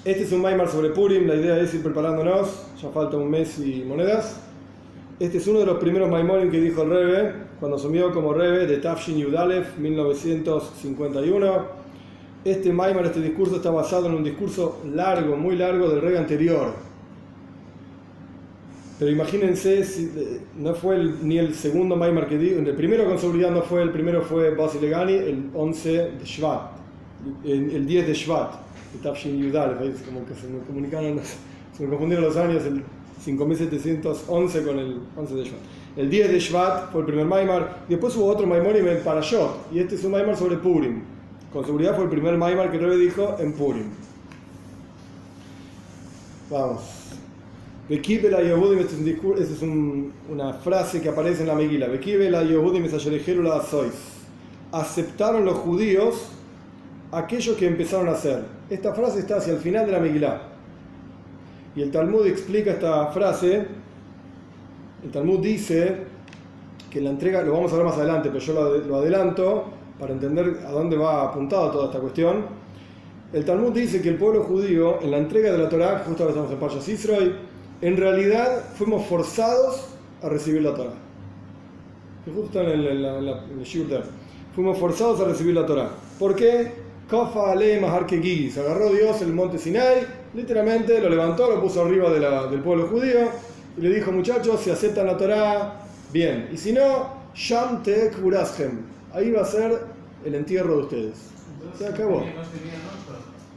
Este es un Maimar sobre Purim, la idea es ir preparándonos, ya falta un mes y monedas. Este es uno de los primeros Maimorim que dijo el Rebbe cuando asumió como Rebbe de Tafshin Yudalef 1951. Este Maimar, este discurso está basado en un discurso largo, muy largo del Rebbe anterior. Pero imagínense, no fue ni el segundo Maimar que dijo, el primero con seguridad no fue, el primero fue Basilegani el 11 de Shvat, el 10 de Shvat, de Tafshin Yudalef, como que se me comunicaron, se me confundieron los años, el 5711 con el 11 de Shvat. El 10 de Shvat fue el primer Maimar, y después hubo otro Maimorim en Parashot, y este es un Maimar sobre Purim. Con seguridad fue el primer Maimar que Rebbe dijo en Purim. Vamos. Bekibel a Yehudim, esta es una frase que aparece en la Megilá. Bekibel a Yehudim es ayerejeru la azois. Aceptaron los judíos aquello que empezaron a hacer. Esta frase está hacia el final de la Megilá. Y el Talmud explica esta frase. El Talmud dice que la entrega, lo vamos a ver más adelante, pero yo lo adelanto para entender a dónde va apuntada toda esta cuestión. El Talmud dice que el pueblo judío, en la entrega de la Torá, justo ahora estamos en Parshas Yisro, en realidad fuimos forzados a recibir la Torá. Que justo está en el Shiur de fuimos forzados a recibir la Torá. ¿Por qué? Kafa ale mahar kegigi. Se agarró Dios el monte Sinai, literalmente lo levantó, lo puso arriba del pueblo judío y le dijo: muchachos, si aceptan la Torá, bien. Y si no, sham te'ek urashem. Ahí va a ser el entierro de ustedes. Se acabó.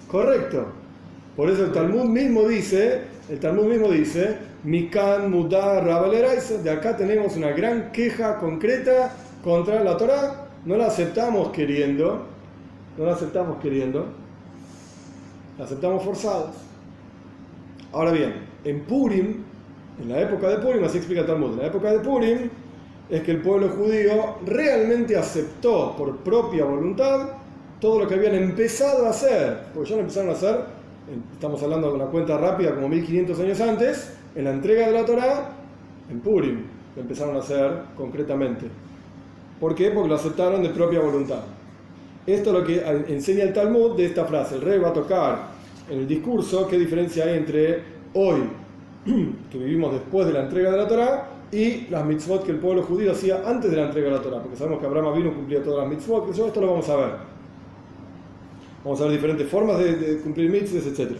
Correcto. Por eso el Talmud mismo dice, Mikan mudar rabalerais, de acá tenemos una gran queja concreta contra la Torá. No la aceptamos queriendo, la aceptamos forzados. Ahora bien, en Purim, en la época de Purim, así explica el Talmud, en la época de Purim es que el pueblo judío realmente aceptó por propia voluntad todo lo que habían empezado a hacer, porque ya lo empezaron a hacer, estamos hablando de una cuenta rápida como 1500 años antes, en la entrega de la Torá, en Purim, lo empezaron a hacer concretamente. ¿Por qué? Porque lo aceptaron de propia voluntad. Esto es lo que enseña el Talmud de esta frase. El Rebbe va a tocar en el discurso qué diferencia hay entre hoy, que vivimos después de la entrega de la Torá, y las mitzvot que el pueblo judío hacía antes de la entrega de la Torá, porque sabemos que Abraham Avinu cumplía todas las mitzvot, que esto lo vamos a ver. Vamos a ver diferentes formas de cumplir mitzvot, etc.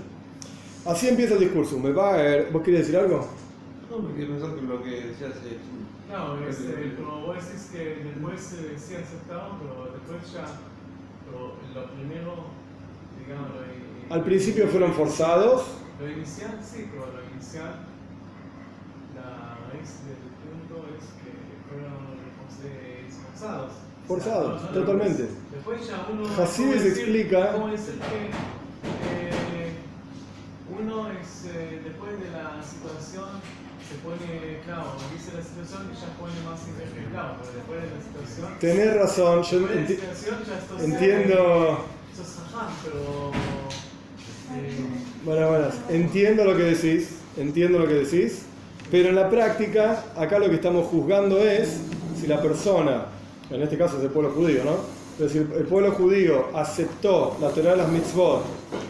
Así empieza el discurso. ¿Vos querés decir algo? No, me quiero pensar con lo que decías. No, como vos decís que después sí aceptaron, pero después ya lo primero, digamos, al principio fueron forzados. Lo inicial, sí, pero lo inicial, la raíz del punto es que fueron forzados. Forzados, O sea, totalmente. Después ya uno. Hasidus explica. ¿Cómo decir que uno es, después de la situación, se pone, claro, dice la situación y ya pone más interés, claro, pero después de la situación. Tenés razón, yo entiendo. Bueno, entiendo lo que decís, pero en la práctica, acá lo que estamos juzgando es si la persona, en este caso es el pueblo judío, ¿no? Pero si el pueblo judío aceptó la Torá de las mitzvot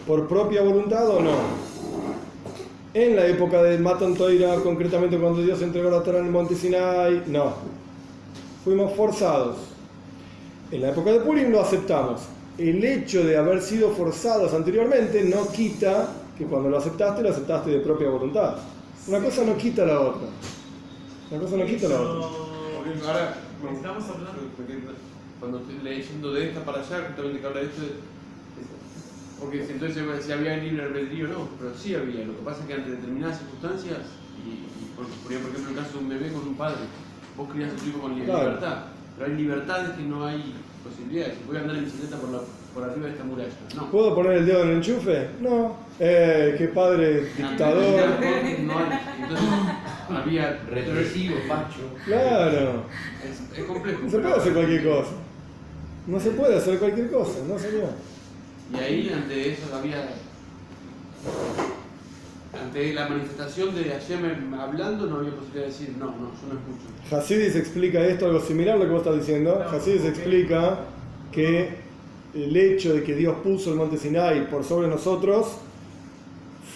por propia voluntad o no. En la época del Matan Torah, concretamente cuando Dios entregó la Torá en el monte Sinai, no. Fuimos forzados. En la época de Purim lo aceptamos. El hecho de haber sido forzados anteriormente no quita que cuando lo aceptaste de propia voluntad. Una cosa no quita la otra. Ahora, estamos hablando. Cuando estoy leyendo de esta para allá, justamente que habla de esto, porque entonces si había libre albedrío no, pero sí había. Lo que pasa es que ante determinadas circunstancias, por ejemplo el caso de un bebé con un padre, vos criás a tu hijo con libertad, pero hay libertades que no hay posibilidades. Voy a andar en bicicleta por arriba de esta muralla. No. ¿Puedo poner el dedo en el enchufe? No. Qué padre dictador. No hay. Entonces había represivo, facho. Claro. Es complejo. No se puede hacer cualquier cosa. No se puede hacer cualquier cosa, no señor. Y ahí ante eso había. Ante la manifestación de Hashem hablando, no había posibilidad de decir, no, yo no escucho. Hasidus explica esto, algo similar a lo que vos estás diciendo. Hasidus explica que el hecho de que Dios puso el monte Sinai por sobre nosotros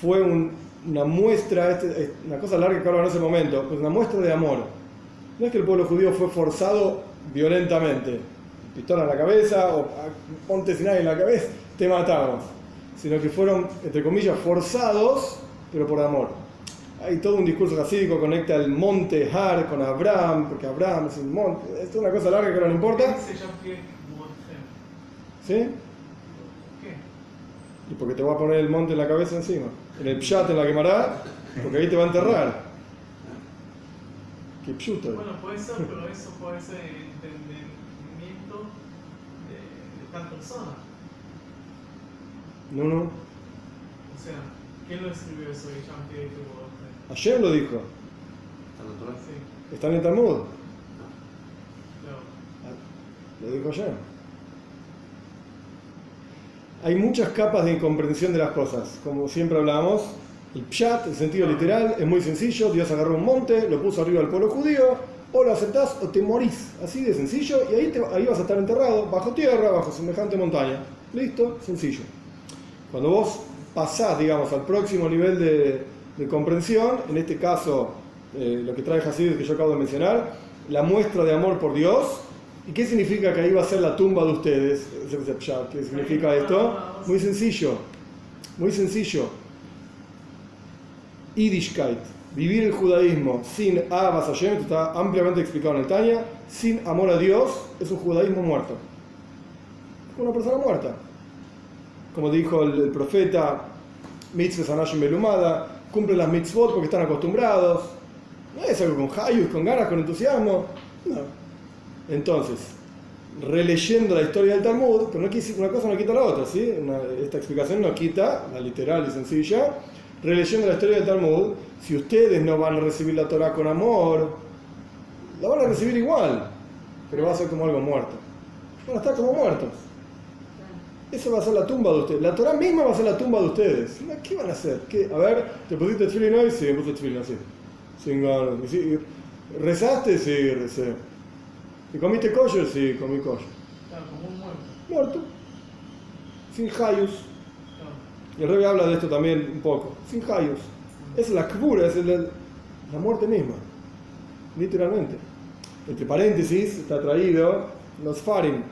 fue una muestra, una cosa larga que ahora en ese momento, pues una muestra de amor. No es que el pueblo judío fue forzado violentamente, pistola en la cabeza o ponte sin nadie en la cabeza, te matamos, sino que fueron, entre comillas, forzados, pero por amor. Hay todo un discurso jasídico que conecta el monte Har con Abraham, porque Abraham es un monte, es una cosa larga que ahora no importa. ¿Sí? ¿Qué? Y porque te voy a poner el monte en la cabeza encima, en el pshat, en la quemará, porque ahí te va a enterrar. Qué pshuto. Bueno, puede ser, pero eso puede ser el entendimiento de tal persona. No, no. O sea, ¿quién lo escribió eso? Ayer lo dijo. Sí, Está en el Talmud. claro. Lo dijo ayer. Hay muchas capas de incomprensión de las cosas. Como siempre hablamos, el pshat, el sentido literal, es muy sencillo. Dios agarró un monte, lo puso arriba del pueblo judío, o lo aceptás o te morís. Así de sencillo, y ahí vas a estar enterrado, bajo tierra, bajo semejante montaña. Listo, sencillo. Cuando vos pasás, digamos, al próximo nivel de comprensión, en este caso, lo que trae Hasidus que yo acabo de mencionar, la muestra de amor por Dios. ¿Y qué significa que ahí va a ser la tumba de ustedes? ¿Qué significa esto? Muy sencillo, muy sencillo. Yiddishkeit, vivir el judaísmo sin Ahavas Hashem, esto está ampliamente explicado en el Tanya, sin amor a Dios, es un judaísmo muerto. Es una persona muerta. Como dijo el profeta, mitzvah anashim belumada, cumplen las mitzvot porque están acostumbrados. No es algo con hayus, con ganas, con entusiasmo. No. Entonces, releyendo la historia del Talmud, pero una cosa no quita la otra, ¿sí? Esta explicación no quita, la literal y sencilla. Releyendo la historia del Talmud, si ustedes no van a recibir la Torah con amor, la van a recibir igual, pero va a ser como algo muerto. Van a estar como muertos. Eso va a ser la tumba de ustedes. La Torah misma va a ser la tumba de ustedes. ¿Qué van a hacer? ¿Qué? A ver, ¿te pusiste tefilín hoy? Sí, me puse tefilín así. Sin ganas. ¿Rezaste? Sí, recé. ¿Y comiste kosher? Sí, comí kosher. Claro, como un muerto. Muerto. Sin hayus. Claro. Y el Rebbe habla de esto también un poco. Sin hayus. Es la kbura, es la muerte misma. Literalmente. Entre paréntesis, está traído los farim.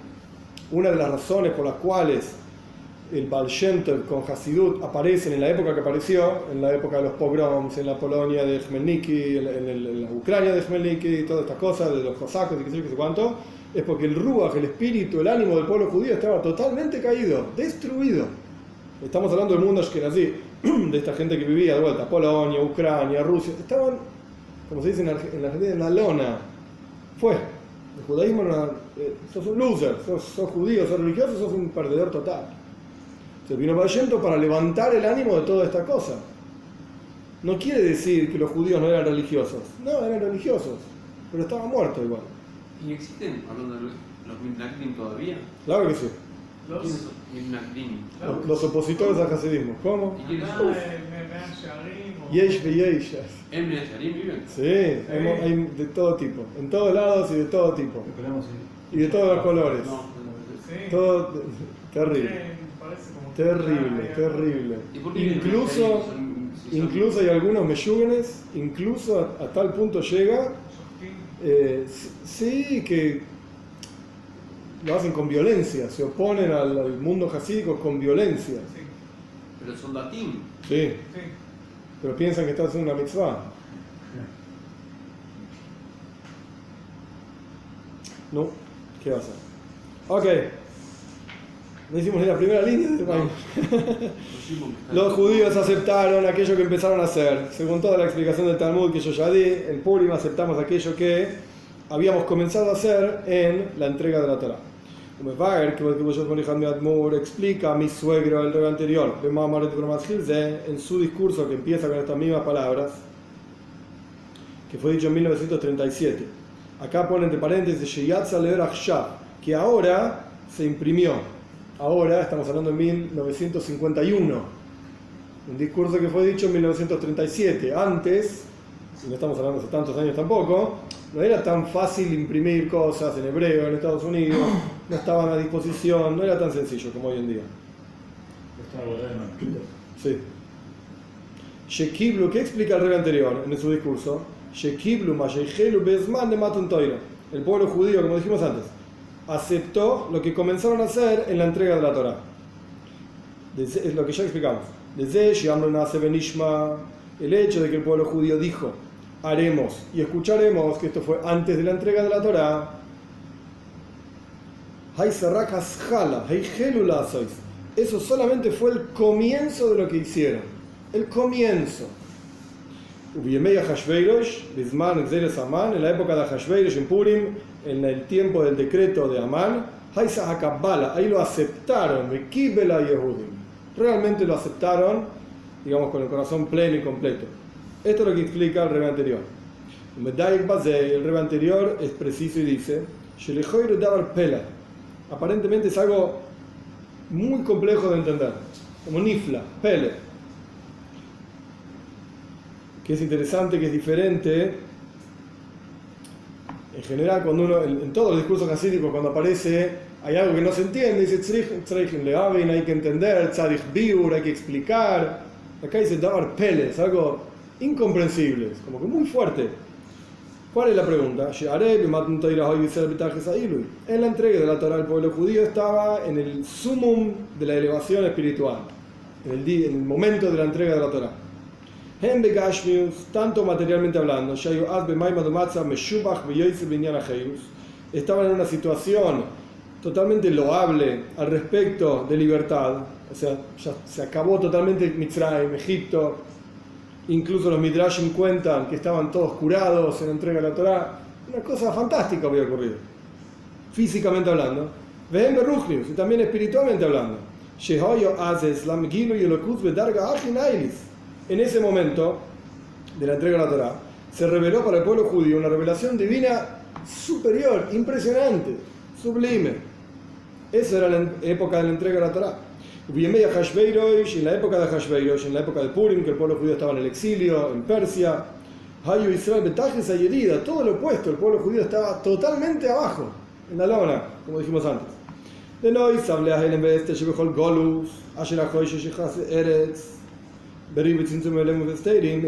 Una de las razones por las cuales el Baal Shem Tov con Hasidut aparecen en la época que apareció, en la época de los pogroms, en la Polonia de Khmelnytsky, en la Ucrania de Khmelnytsky, todas estas cosas, de los cosacos y qué sé cuánto, es porque el Ruach, el espíritu, el ánimo del pueblo judío estaba totalmente caído, destruido. Estamos hablando del mundo ashkenazí, de esta gente que vivía de vuelta, Polonia, Ucrania, Rusia, estaban, como se dice en la Argentina, en la lona. Fue. El judaísmo era sos un loser, sos judío, sos religioso, sos un perdedor total. Entonces vino Baal Shem Tov para levantar el ánimo de toda esta cosa. No quiere decir que los judíos no eran religiosos. No, eran religiosos, pero estaban muertos igual. ¿Y existen, hablando de los Mitnagdim todavía? Claro que sí. ¿Quiénes son Mitnagdim? Los opositores al hasidismo. ¿Cómo? ¿Y quiénes Acá son? Mea Shearim o... Yesh ve yesh. ¿En Neacharim viven? Sí, hay de todo tipo. En todos lados y de todo tipo. Y de todos los colores. No, Sí. Todo terrible. Parece como... Terrible, terrible. ¿Y por qué Incluso, si son- incluso hay algunos meyúgenes, incluso a tal punto llega, sí, que lo hacen con violencia, se oponen al mundo jasídico con violencia. Sí, Pero son datim. Sí, sí. pero piensan que están haciendo una mitzvah. No, ¿qué va a hacer? Ok, no hicimos ni la primera línea del baño. Los judíos aceptaron aquello que empezaron a hacer. Según toda la explicación del Talmud que yo ya di, en Purim aceptamos aquello que habíamos comenzado a hacer en la entrega de la Torah. Como Vaer, que Admur explica a mi suegro el rey anterior, en su discurso que empieza con estas mismas palabras, que fue dicho en 1937. Acá pone entre paréntesis, que ahora se imprimió. Ahora estamos hablando de 1951. Un discurso que fue dicho en 1937. Antes, y no estamos hablando hace tantos años tampoco, no era tan fácil imprimir cosas en hebreo en Estados Unidos, no estaban a disposición, no era tan sencillo como hoy en día. Sí. Shekiblu, ¿qué explica el rey anterior en su discurso? Shekiblu Mashayhelu Bezman de Matan Toiro. El pueblo judío, como dijimos antes, aceptó lo que comenzaron a hacer en la entrega de la Torá. Es lo que ya explicamos. Desde el hecho de que el pueblo judío dijo, haremos y escucharemos, que esto fue antes de la entrega de la Torá. Eso solamente fue el comienzo de lo que hicieron. El comienzo. En la época de Hashveirosh en Purim, en el tiempo del decreto de Amán, ahí lo aceptaron, realmente lo aceptaron, digamos, con el corazón pleno y completo. Esto es lo que explica el Rebbe anterior. El Rebbe anterior es preciso y dice, aparentemente es algo muy complejo de entender, como nifla, pele, que es interesante, que es diferente. En general, cuando uno, en todos los discursos hasídicos, cuando aparece, hay algo que no se entiende, dice tzrich leavin, hay que entender, tzadich biur, hay que explicar. Acá dice davar pele, es algo incomprensible, es como que muy fuerte. ¿Cuál es la pregunta? En la entrega de la Torá al pueblo judío estaba en el sumum de la elevación espiritual, en el momento de la entrega de la Torá. Tanto materialmente hablando, estaban en una situación totalmente loable al respecto de libertad, o sea, ya se acabó totalmente Mitzrayim, Egipto. Incluso los Midrashim cuentan que estaban todos curados en la entrega de la Torá. Una cosa fantástica había ocurrido, físicamente hablando. Y también espiritualmente hablando. En ese momento de la entrega de la Torá, se reveló para el pueblo judío una revelación divina superior, impresionante, sublime. Esa era la época de la entrega de la Torá. En la época de Hashveirosh, en la época de Purim, que el pueblo judío estaba en el exilio, en Persia, todo lo opuesto, el pueblo judío estaba totalmente abajo, en la lona, como dijimos antes. En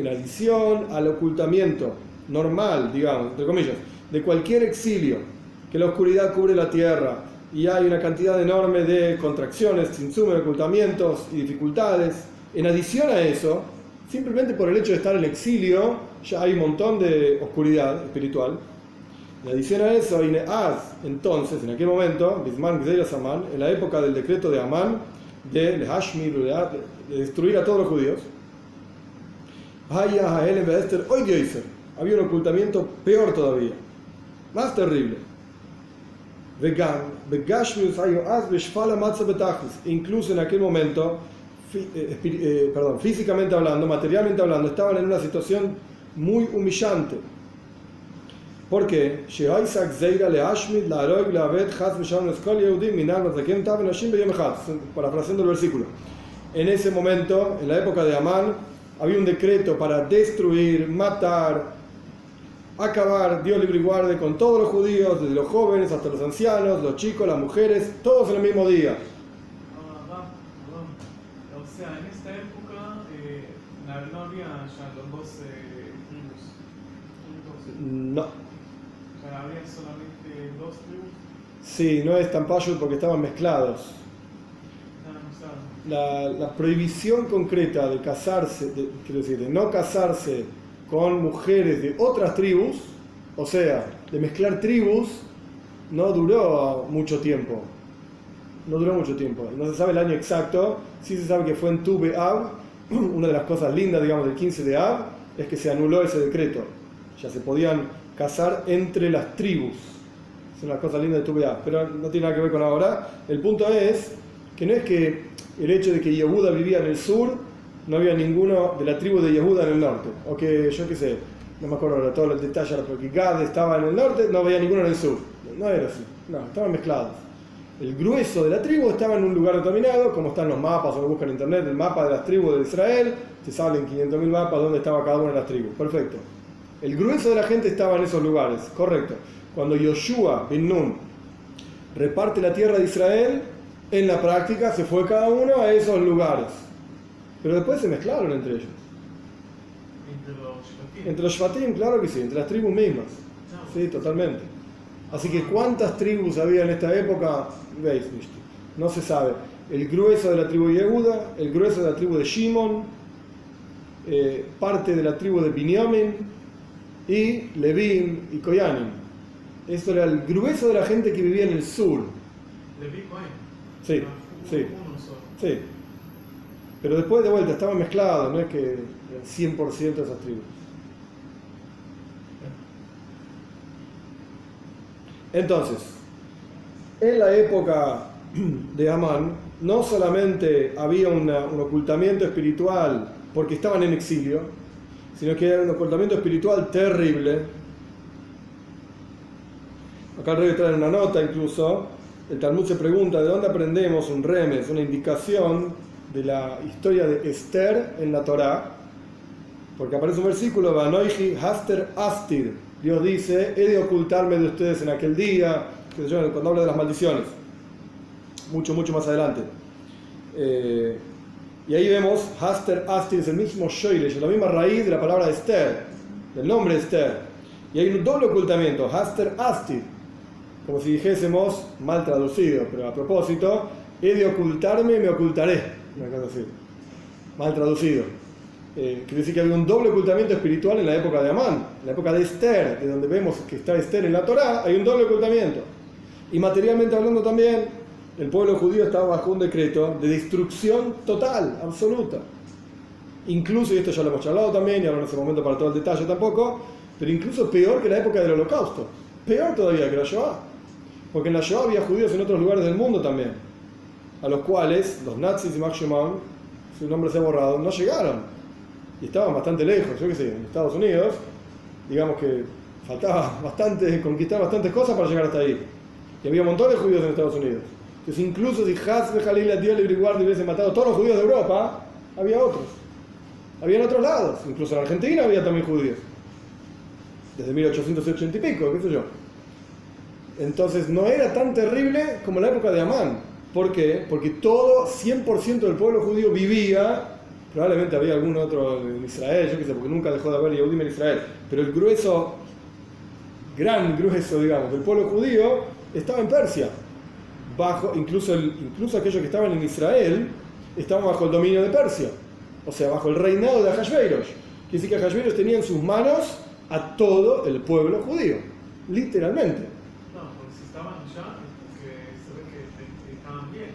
adición al ocultamiento normal, digamos, entre comillas, de cualquier exilio, que la oscuridad cubre la tierra, y hay una cantidad enorme de contracciones, tzimtzum, ocultamientos y dificultades. En adición a eso, simplemente por el hecho de estar en exilio, ya hay un montón de oscuridad espiritual. En adición a eso, entonces, en aquel momento, en la época del decreto de Amán, de destruir a todos los judíos, había un ocultamiento peor todavía, más terrible. Incluso en aquel momento, físicamente hablando, materialmente hablando, estaban en una situación muy humillante. ¿Por qué? Parafraseando el versículo. En ese momento, en la época de Amán, había un decreto para destruir, matar, acabar, Dios libre y guarde, con todos los judíos, desde los jóvenes hasta los ancianos, los chicos, las mujeres, todos en el mismo día. O sea, en esta época no había ya los 12 tribus. No. O sea, había solamente 2 tribus. Sí, no es tan payut porque estaban mezclados. La prohibición concreta de casarse, de no casarse con mujeres de otras tribus, o sea, de mezclar tribus, no duró mucho tiempo. No se sabe el año exacto, sí se sabe que fue en Tu B'Av. Una de las cosas lindas, digamos, del 15 de Av, es que se anuló ese decreto. Ya se podían casar entre las tribus. Es una cosa linda de Tu B'Av, pero no tiene nada que ver con ahora. El punto es que no es que el hecho de que Yehuda vivía en el sur, no había ninguno de la tribu de Yehuda en el norte, o que, yo qué sé, no me acuerdo de todos los detalles, porque Gad estaba en el norte, no había ninguno en el sur. No era así, no, estaban mezclados. El grueso de la tribu estaba en un lugar determinado, como están los mapas, o lo buscan en internet, el mapa de las tribus de Israel, te salen 500.000 mapas donde estaba cada una de las tribus, perfecto. El grueso de la gente estaba en esos lugares, correcto. Cuando Yoshua bin Nun reparte la tierra de Israel, en la práctica se fue cada uno a esos lugares. Pero después se mezclaron entre ellos. Entre los Shvatim. Entre los Shvatim, claro que sí, entre las tribus mismas. Sí, totalmente. Así que ¿cuántas tribus había en esta época? Veis, no se sabe. El grueso de la tribu de Yehuda, el grueso de la tribu de Shimon, parte de la tribu de Binyamin y Levim y Koyanim. Esto era el grueso de la gente que vivía en el sur. Levi Cohen. Sí, sí, Uno solo. sí. Pero después de vuelta estaban mezclados, no es que eran 100% de esas tribus. Entonces, en la época de Amán, no solamente había un ocultamiento espiritual porque estaban en exilio, sino que era un ocultamiento espiritual terrible. Acá el rey trae una nota incluso. El Talmud se pregunta de dónde aprendemos un remes, una indicación de la historia de Esther en la Torá, porque aparece un versículo, Vanoichi Haster Astir. Dios dice, he de ocultarme de ustedes en aquel día, cuando habla de las maldiciones, mucho más adelante. Y ahí vemos, Haster Astir es el mismo Shoilesh, la misma raíz de la palabra Esther, del nombre Esther. Y hay un doble ocultamiento, Haster Astir, como si dijésemos, mal traducido, pero a propósito, he de ocultarme, me ocultaré, una cosa así, mal traducido. Quiere decir que había un doble ocultamiento espiritual en la época de Amán, en la época de Esther, de donde vemos que está Esther en la Torá, hay un doble ocultamiento. Y materialmente hablando también, el pueblo judío estaba bajo un decreto de destrucción total, absoluta. Incluso, y esto ya lo hemos charlado también, y ahora no es el momento para todo el detalle tampoco, pero incluso peor que la época del Holocausto, peor todavía que la Shoah, porque en la Shoah había judíos en otros lugares del mundo también, a los cuales los nazis y Max Schumann, su nombre se ha borrado, no llegaron. Y estaban bastante lejos, yo qué sé, en Estados Unidos, digamos que faltaba conquistar bastantes cosas para llegar hasta ahí. Y había un montón de judíos en Estados Unidos. Entonces incluso si Hasbe Jalil a Dios libre y guarda hubiese matado a todos los judíos de Europa, había otros. Había en otros lados, incluso en Argentina había también judíos. Desde 1880 y pico, qué sé yo. Entonces no era tan terrible como la época de Amán. ¿Por qué? Porque todo, 100% del pueblo judío vivía. Probablemente había algún otro en Israel, yo qué sé, porque nunca dejó de haber Yehudim en Israel. Pero el grueso, gran grueso, digamos, del pueblo judío estaba en Persia. Incluso aquellos que estaban en Israel estaban bajo el dominio de Persia. O sea, bajo el reinado de Ahasverosh. Quiere decir que Ahasverosh tenía en sus manos a todo el pueblo judío. Literalmente. No, porque si estaban allá, se ve que estaban bien.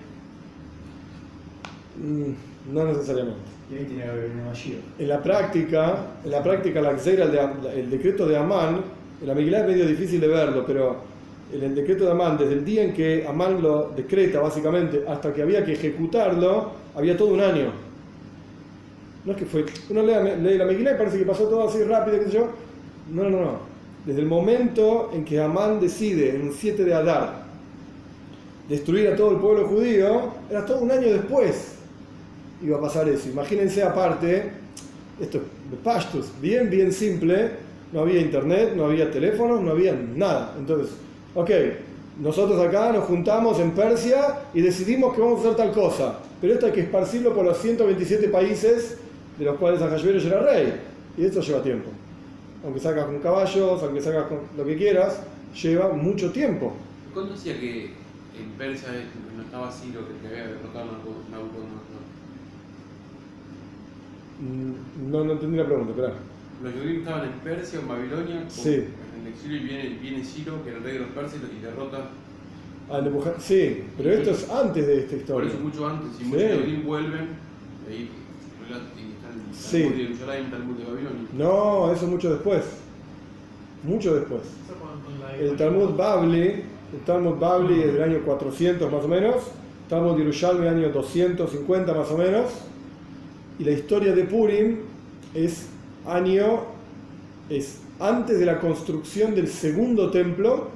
No necesariamente. Y ahí tiene que haber una Mashiach. En la práctica la Gzeira, el decreto de Amán, en la Megilá es medio difícil de verlo, pero en el decreto de Amán, desde el día en que Amán lo decreta básicamente hasta que había que ejecutarlo, había todo un año. No es que fue, uno lee la Megilá y parece que pasó todo así rápido, qué sé yo. No. Desde el momento en que Amán decide, en un 7 de Adar, destruir a todo el pueblo judío, era todo un año después iba a pasar eso. Imagínense aparte, esto de Pashtus, bien simple, no había internet, no había teléfonos, no había nada. Entonces, ok, nosotros acá nos juntamos en Persia y decidimos que vamos a hacer tal cosa, pero esto hay que esparcirlo por los 127 países de los cuales Ahasverosh era rey, y esto lleva tiempo. Aunque sacas con caballos, aunque sacas con lo que quieras, lleva mucho tiempo. ¿Cuánto decía que en Persia no estaba Ciro, que había derrotado a Nabucodonosor? No entendí la pregunta, espera. Los judíos estaban en Persia o en Babilonia, Sí. en el exilio, y viene Ciro, que era el rey de los persas, y derrota. Sí, pero esto es antes de esta Por historia. eso mucho antes, y Sí. muchos judíos vuelven, y está el Sí. Talmud de Jerusalén, el Talmud de Babilonia. No, eso mucho después. Mucho después. Eso con la El Talmud Bavli es del año 400 más o menos, Talmud Yerushalmi año 250 más o menos, y la historia de Purim es antes de la construcción del segundo templo,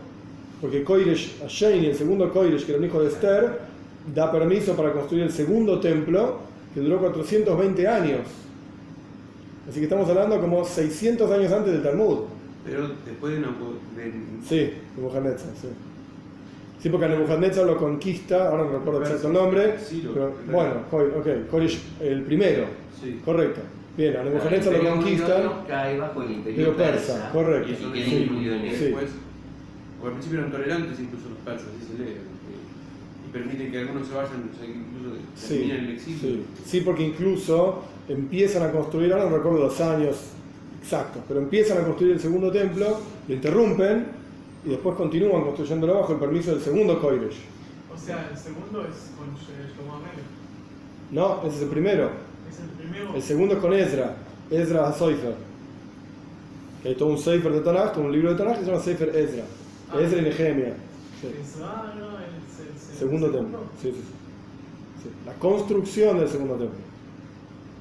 porque Koiresh Asheni, el segundo Koiresh, que era un hijo de Esther, da permiso para construir el segundo templo, que duró 420 años. Así que estamos hablando como 600 años antes del Talmud. Pero después de Sí, de Nebuchadnezzar, sí. Sí, porque a Nebuchadnezzar lo conquista, ahora no recuerdo exacto el nombre, Ciro, pero bueno, Koresh, el primero, Sí. correcto. Bien, a El Nebuchadnezzar lo imperio conquista, babilonio cae bajo el imperio pero persa, correcto. y eso queda Sí, incluido en Y él. sí. después, porque al principio eran tolerantes incluso los persas, así se lee, y permiten que algunos se vayan, o sea, que incluso Sí, terminen el exilio. sí. Sí, porque incluso empiezan a construir, ahora no recuerdo los años exactos, pero empiezan a construir el segundo templo, lo interrumpen y después continúan construyéndolo bajo el permiso del segundo Koresh. O sea, el segundo es con Shlomo Amelech. No, ese es el primero. Es el primero. El segundo es con Ezra HaSofer. Que hay todo un Sefer de Tanaj, todo un libro de Tanaj que se llama Sefer Ezra. Ah. Ezra y Nehemia. Sí. Ezra, ¿no? El Segundo templo. Sí, sí, sí. Sí. La construcción del segundo templo.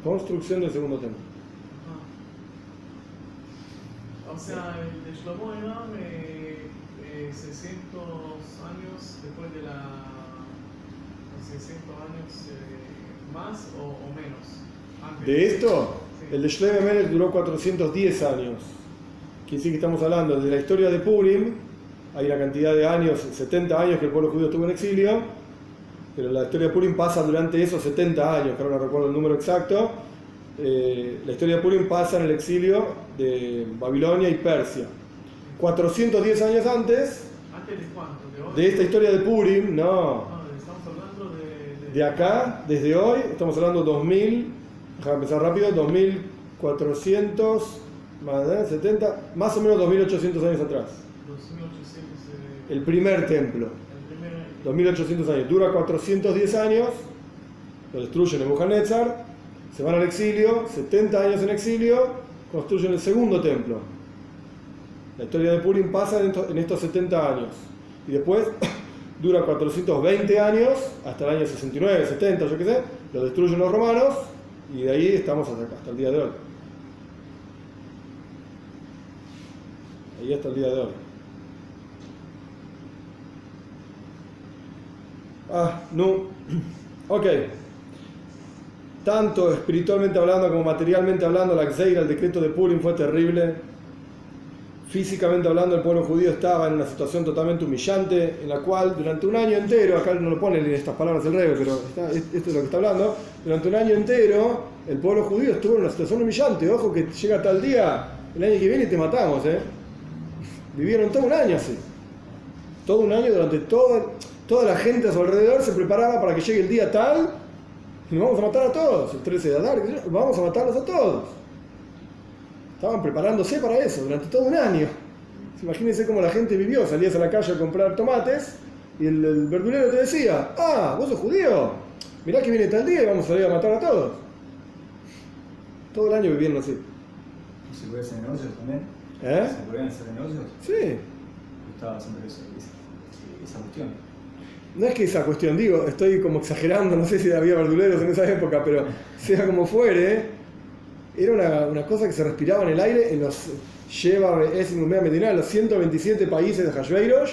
Construcción del segundo templo. Ajá. O sea, el de Shlomo era 600 años después de la. 600 años más o menos. Antes. De esto, Sí. el de Shlomo Melech duró 410 años. Quiere decir que estamos hablando de la historia de Purim. Hay una cantidad de años, 70 años que el pueblo judío estuvo en exilio, pero la historia de Purim pasa durante esos 70 años, que ahora no recuerdo el número exacto. La historia de Purim pasa en el exilio de Babilonia y Persia. 410 años antes ¿Antes de cuánto? ¿De hoy? de esta historia de Purim, no. No, estamos hablando De acá, desde hoy, estamos hablando 2000, déjame empezar rápido, 2400, más de 70, más o menos 2800 años atrás. 2800. El primer templo, El primero. 2800 años, dura 410 años, lo destruyen Nebuchadnezzar, se van al exilio, 70 años en exilio, construyen el segundo templo. La historia de Purim pasa en estos 70 años. Y después dura 420 años, hasta el año 69, 70, yo qué sé, lo destruyen los romanos, y de ahí estamos hasta el día de hoy. Ahí hasta el día de hoy. No. Ok. Tanto espiritualmente hablando como materialmente hablando, la Gzeira, el decreto de Purim, fue terrible. Físicamente hablando, el pueblo judío estaba en una situación totalmente humillante, en la cual durante un año entero, acá no lo pone en estas palabras el Rebbe, pero esto es lo que está hablando, durante un año entero el pueblo judío estuvo en una situación humillante. Ojo que llega tal día, el año que viene, y te matamos, Vivieron todo un año así. Todo un año, durante toda la gente a su alrededor se preparaba para que llegue el día tal y nos vamos a matar a todos, el 13 de Adar, vamos a matarlos a todos. Estaban preparándose para eso durante todo un año. Imagínense cómo la gente vivió. Salías a la calle a comprar tomates y el verdulero te decía: ah, vos sos judío, mirá que viene tal día y vamos a salir a matar a todos. Todo el año viviendo así. ¿Y se puede hacer negocios también? ¿Eh? ¿Se podrían hacer negocios? Sí. Me gustaba siempre esa cuestión. No es que esa cuestión, digo, estoy como exagerando, no sé si había verduleros en esa época, pero sea como fuere, era una cosa que se respiraba en el aire en los Medina, los 127 países de Hashveirosh.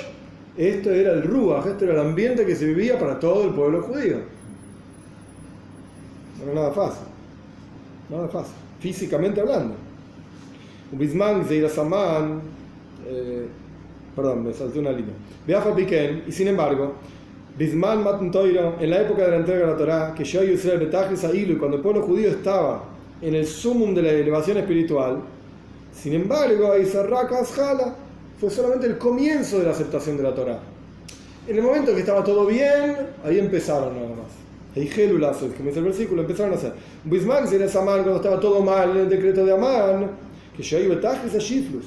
Esto era el Ruach, esto era el ambiente que se vivía para todo el pueblo judío. No era nada fácil. Nada fácil. Físicamente hablando. Bisman, Zeirasaman, perdón, me salté una línea. Beafa Piquen, y sin embargo, Bisman Matan Toiro, en la época de la entrega de la Torá, que yo Israel Betajis Ailu, y cuando el pueblo judío estaba en el sumum de la elevación espiritual, sin embargo, Aizarrakas Jala fue solamente el comienzo de la aceptación de la Torá. En el momento que estaba todo bien, ahí empezaron nada más. Eijelulasos, como dice el versículo, empezaron a hacer. Bisman era Samán, cuando estaba todo mal en el decreto de Amán, que yo Betajis a Shiflus,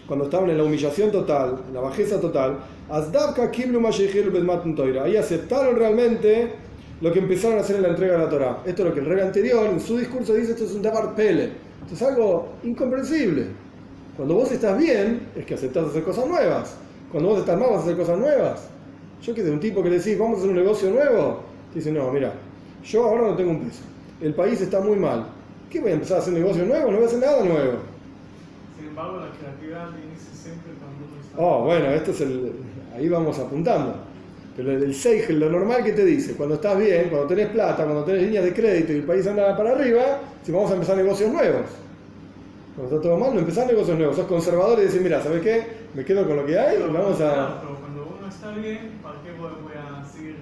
cuando estaban en la humillación total, en la bajeza total, ahí aceptaron realmente lo que empezaron a hacer en la entrega de la Torá. Esto es lo que el rey anterior en su discurso dice: esto es un davar pele, esto es algo incomprensible. Cuando vos estás bien, es que aceptás hacer cosas nuevas. Cuando vos estás mal, vas a hacer cosas nuevas. Yo que de un tipo que le decís: vamos a hacer un negocio nuevo, te dice: no, mira, yo ahora no tengo un peso, el país está muy mal, ¿qué voy a empezar a hacer negocio nuevo? No voy a hacer nada nuevo. Sin embargo, la creatividad inicia siempre cuando uno está. Oh, bueno, esto es ahí vamos apuntando. Pero el Seigel, lo normal que te dice, cuando estás bien, cuando tenés plata, cuando tenés líneas de crédito y el país anda para arriba, si vamos a empezar negocios nuevos. Cuando está todo mal, no empezás negocios nuevos. Sos conservador y decís: mira, ¿sabes qué? Me quedo con lo que hay y vamos a... Claro, pero cuando uno no está bien, ¿para qué voy a seguir?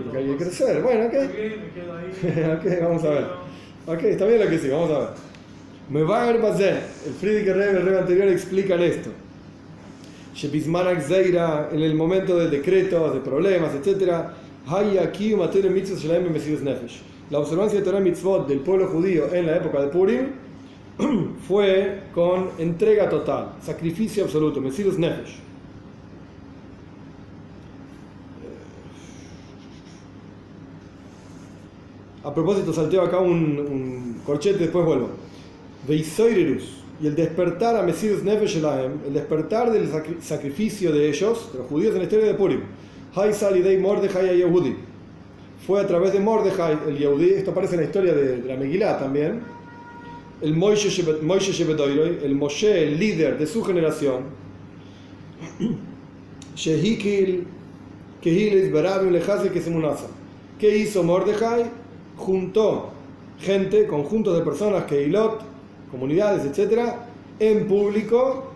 Porque hay que crecer. Bueno, ok. Está bien, me quedo ahí. Ok, vamos a ver. Ok, está bien lo que sí, vamos a ver. Me va a ver Bazé. El Friedrich Rebbe, el Rebbe anterior, explican esto. Shebizman Zeira, en el momento del decreto, de problemas, etc. Hay aquí un materia mitzvot shelaim b'mesirus nefesh. La observancia de Torah mitzvot del pueblo judío en la época de Purim fue con entrega total, sacrificio absoluto, mesirus nefesh. A propósito, salteo acá un corchete, después vuelvo. Veisoirerus, y el despertar a Mesirus Nefesh Elahem, el despertar del sacrificio de ellos, de los judíos en la historia de Purim. Hay Salidei Mordechai a Yehudi. Fue a través de Mordechai, el Yehudi, esto aparece en la historia de la Megilá también. El Moshe Shebetoiroi, el Moshe, el líder de su generación. Shehikil, Kehilis, Berabim, Lehazi, Kesemunasa. ¿Qué hizo Mordechai? Juntó gente, conjuntos de personas, Keilot, comunidades, etcétera, en público,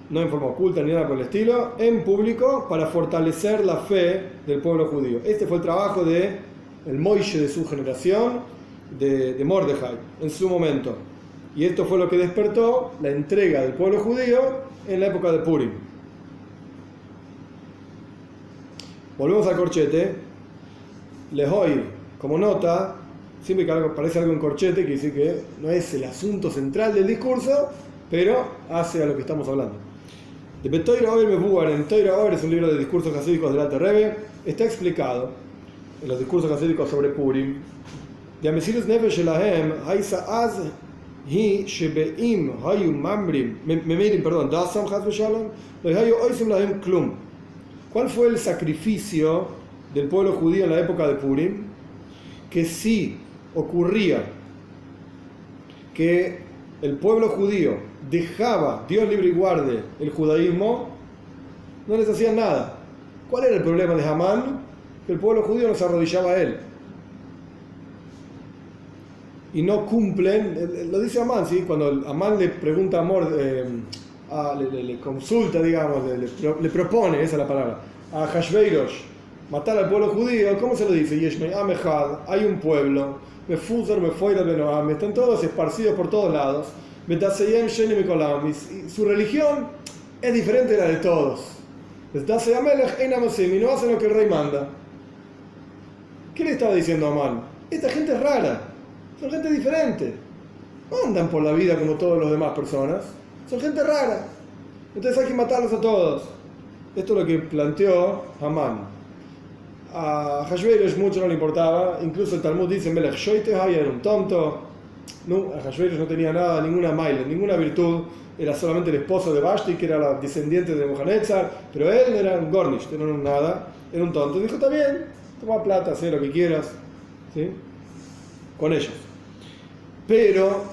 no en forma oculta ni nada por el estilo, en público para fortalecer la fe del pueblo judío. Este fue el trabajo de el Moishe de su generación, de Mordechai, en su momento. Y esto fue lo que despertó la entrega del pueblo judío en la época de Purim. Volvemos al corchete. Lehoy, como nota, siempre que aparece algo en corchete, quiere decir que no es el asunto central del discurso, pero hace a lo que estamos hablando. De Betoira Oer Mebuar, en Toira Oer, es un libro de discursos hasídicos del Alter Rebbe, está explicado en los discursos hasídicos sobre Purim. De Mesirus Nefesh Elahem, Haisa Az Hi Shebeim Hayu Mamrim, Memerim, perdón, Dasam Chas V'Shalom, Hayu Oisim Lahem Klum. ¿Cuál fue el sacrificio del pueblo judío en la época de Purim? Que si ocurría que el pueblo judío dejaba, Dios libre y guarde, el judaísmo, no les hacían nada. ¿Cuál era el problema de Hamán? Que el pueblo judío no se arrodillaba a él. Y no cumplen, lo dice Amán, ¿sí? Cuando Amán le pregunta a le consulta, digamos, le propone, esa es la palabra, a Hashveirosh, matar al pueblo judío, ¿cómo se lo dice? Yeshmei Amehad, hay un pueblo, Mefuzer, Mefoira, Benoam, están todos esparcidos por todos lados, Betaseyem, Sheni, Mikolam, y su religión es diferente de la de todos. Betaseyam-Melech, Einamosim, y no hacen lo que el rey manda. ¿Qué le estaba diciendo a Amán? Esta gente es rara, son gente diferente, no andan por la vida como todas las demás personas, son gente rara, entonces hay que matarlos a todos. Esto es lo que planteó Amán. A Hashveirosh mucho no le importaba, incluso el Talmud dice Melech Shoitehai era un tonto. No, a Hashveirosh no tenía nada, ninguna maile, ninguna virtud, era solamente el esposo de Vashti, que era la descendiente de Nebuchadnezzar, pero él era un Gornish, no era nada, era un tonto. Dijo, está bien, toma plata, haz lo que quieras, ¿sí? Con ellos. Pero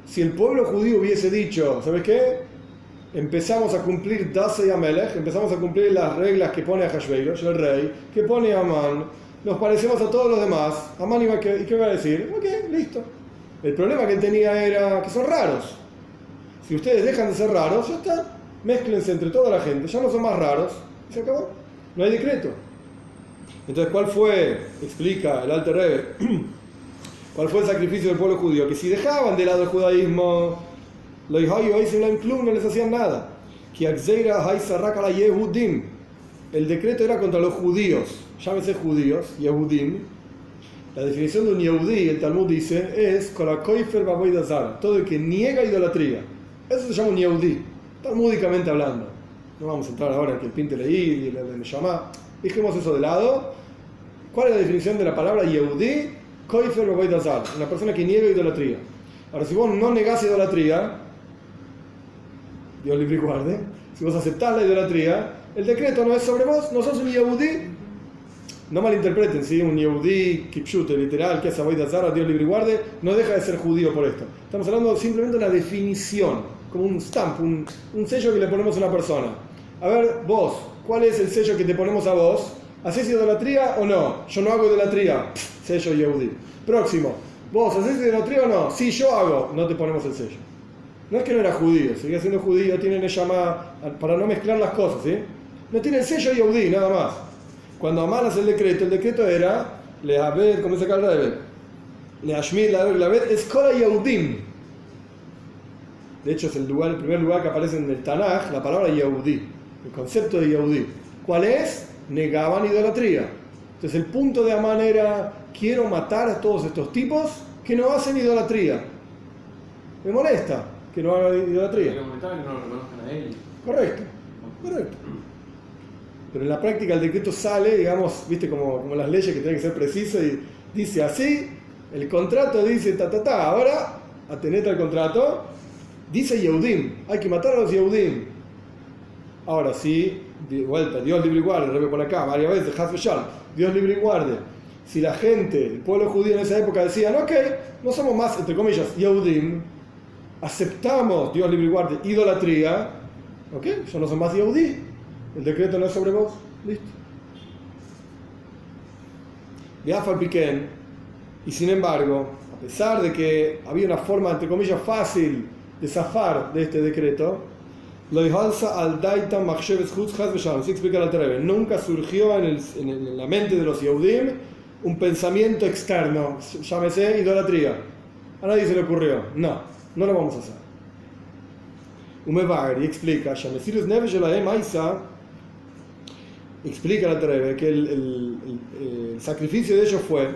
si el pueblo judío hubiese dicho, ¿sabes qué? Empezamos a cumplir Dasei Amelech, empezamos a cumplir las reglas que pone a Hashveirosh, el rey, que pone a Amán, nos parecemos a todos los demás. Amán iba ¿y qué va a decir? Ok, listo. El problema que él tenía era que son raros. Si ustedes dejan de ser raros, ya está. Mézclense entre toda la gente, ya no son más raros. Y se acabó. No hay decreto. Entonces, ¿cuál fue? Explica el Alter Rebbe. ¿Cuál fue el sacrificio del pueblo judío? Que si dejaban de lado el judaísmo, no les hacían nada. El decreto era contra los judíos, llámese judíos, Yehudim. La definición de un Yehudí, el Talmud dice, es todo el que niega idolatría. Eso se llama un Yehudí, talmúdicamente hablando. No vamos a entrar ahora en que el pinte leí y el Neshama. Dejemos eso de lado. ¿Cuál es la definición de la palabra Yehudí? Una persona que niega idolatría. Ahora, si vos no negás idolatría, Dios libre y guarde, si vos aceptás la idolatría, el decreto no es sobre vos, no sos un Yehudí. No malinterpreten, ¿sí? Un Yehudí, Kipshute, literal, que hace Avodah Zarah, Dios libre y guarde, no deja de ser judío por esto. Estamos hablando simplemente de una definición, como un stamp, un sello que le ponemos a una persona. A ver, vos, ¿cuál es el sello que te ponemos a vos? ¿Hacés idolatría o no? Yo no hago idolatría, sello Yehudí. Próximo, ¿vos hacés idolatría o no? Sí, yo hago, no te ponemos el sello. No es que no era judío, seguía siendo judío, tiene Neshama, para no mezclar las cosas, ¿sí? No tiene el sello Yehudí, nada más. Cuando Amán hace el decreto era Lehabed, ¿cómo se llama el Leashmid, Lehabed, es Kola Yehudim. De hecho, es el primer lugar que aparece en el Tanaj, la palabra Yehudí, el concepto de Yehudí. ¿Cuál es? Negaban idolatría. Entonces el punto de Amán era, quiero matar a todos estos tipos que no hacen idolatría. Me molesta que no hagan idolatría. Que no lo reconozcan a él. Correcto. Pero en la práctica el decreto sale, digamos, viste, como las leyes que tienen que ser precisas, y dice así, el contrato dice ahora, atenete al contrato, dice Yehudim, hay que matar a los Yehudim. Ahora sí, de vuelta, Dios libre y guarde, repito por acá, varias veces, Haz v'shal, Dios libre y guarde. Si la gente, el pueblo judío en esa época decían, ok, no somos más, entre comillas, Yehudim, aceptamos, Dios libre y guarde, idolatría, ok, yo no soy más Yehudí, el decreto no es sobre vos, listo. Viafal Piquen, y sin embargo, a pesar de que había una forma, entre comillas, fácil de zafar de este decreto, lo ihalsa al daitam machsheves chutz chas v'shalom, se explica la Terebe, nunca surgió en la mente de los Yehudim un pensamiento externo, llámese idolatría. A nadie se le ocurrió, no lo vamos a hacer. Umevar, y explica, Shamesirus Nefesh Elahem Aisa, explica la Terebe que el sacrificio de ellos fue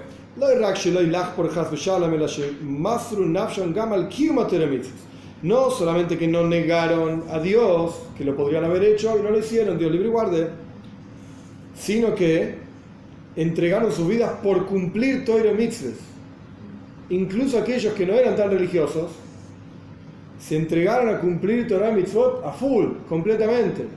no solamente que no negaron a Dios, que lo podrían haber hecho y no lo hicieron, Dios libre y guarde, sino que entregaron sus vidas por cumplir Torah mitzvahs. Incluso aquellos que no eran tan religiosos se entregaron a cumplir Torah mitzvot a full, completamente.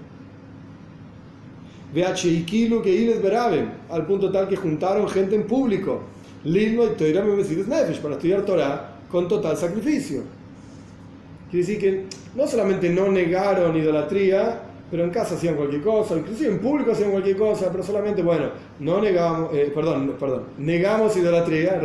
Al punto tal que juntaron gente en público para estudiar Torah con total sacrificio. Quiere decir que no solamente no negaron idolatría, pero en casa hacían cualquier cosa, inclusive en público hacían cualquier cosa, pero solamente, negamos idolatría,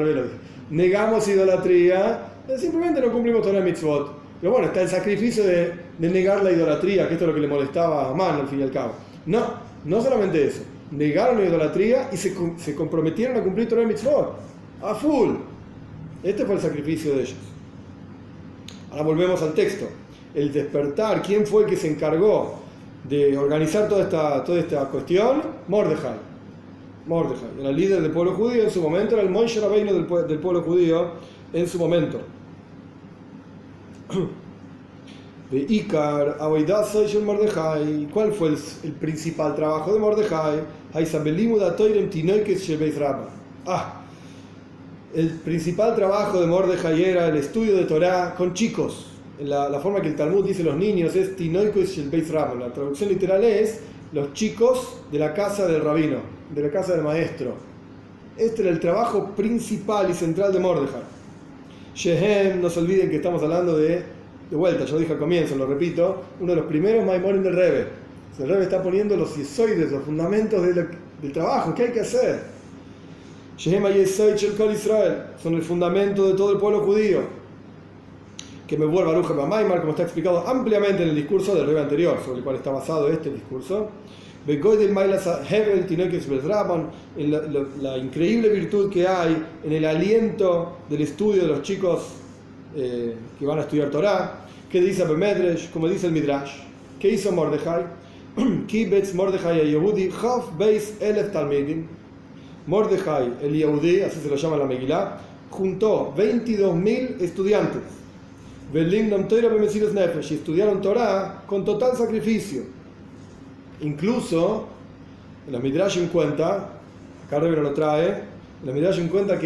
negamos idolatría, simplemente no cumplimos Torah mitzvot. Pero bueno, está el sacrificio de negar la idolatría, que esto es lo que le molestaba a Amán al fin y al cabo. No solamente eso, negaron la idolatría y se comprometieron a cumplir Torah mitzvot, a full. Este fue el sacrificio de ellos. Ahora volvemos al texto. El despertar, ¿quién fue el que se encargó de organizar toda esta cuestión? Mordejai, era el líder del pueblo judío en su momento, era el Moshe Rabbeinu del pueblo judío en su momento. De Ikar, Mordejai, ¿cuál fue el principal trabajo de Mordejai? El principal trabajo de Mordejai era el estudio de Torah con chicos. La forma que el Talmud dice los niños es Tinoikos Shel Beis Rabban. La traducción literal es los chicos de la casa del rabino, de la casa del maestro. Este era el trabajo principal y central de Mordejai. Shehem, no se olviden que estamos hablando de vuelta, yo dije al comienzo, lo repito, uno de los primeros Maimorim del Rebbe. El Rebbe está poniendo los yesoides, los fundamentos del trabajo, ¿qué hay que hacer? Shehem HaYesoid Shel Kol Israel, son el fundamento de todo el pueblo judío. Que me vuelva a Baruch HaMaimar, como está explicado ampliamente en el discurso del Rebbe anterior, sobre el cual está basado este discurso. En la increíble virtud que hay en el aliento del estudio de los chicos que van a estudiar Torah. ¿Qué dice Bemedresh? Como dice el Midrash, ¿qué hizo Mordejai? Kibetz Mordejai Yehudi Chav Beis Elef Talmidim. Mordejai, el Yehudi, así se lo llama en la Megilá, juntó 22.000 estudiantes. Velimdam Torah Bemesirus Nefesh, y estudiaron Torah con total sacrificio. Incluso en la Midrash en cuenta, acá Rebbe lo trae, en la Midrash en cuenta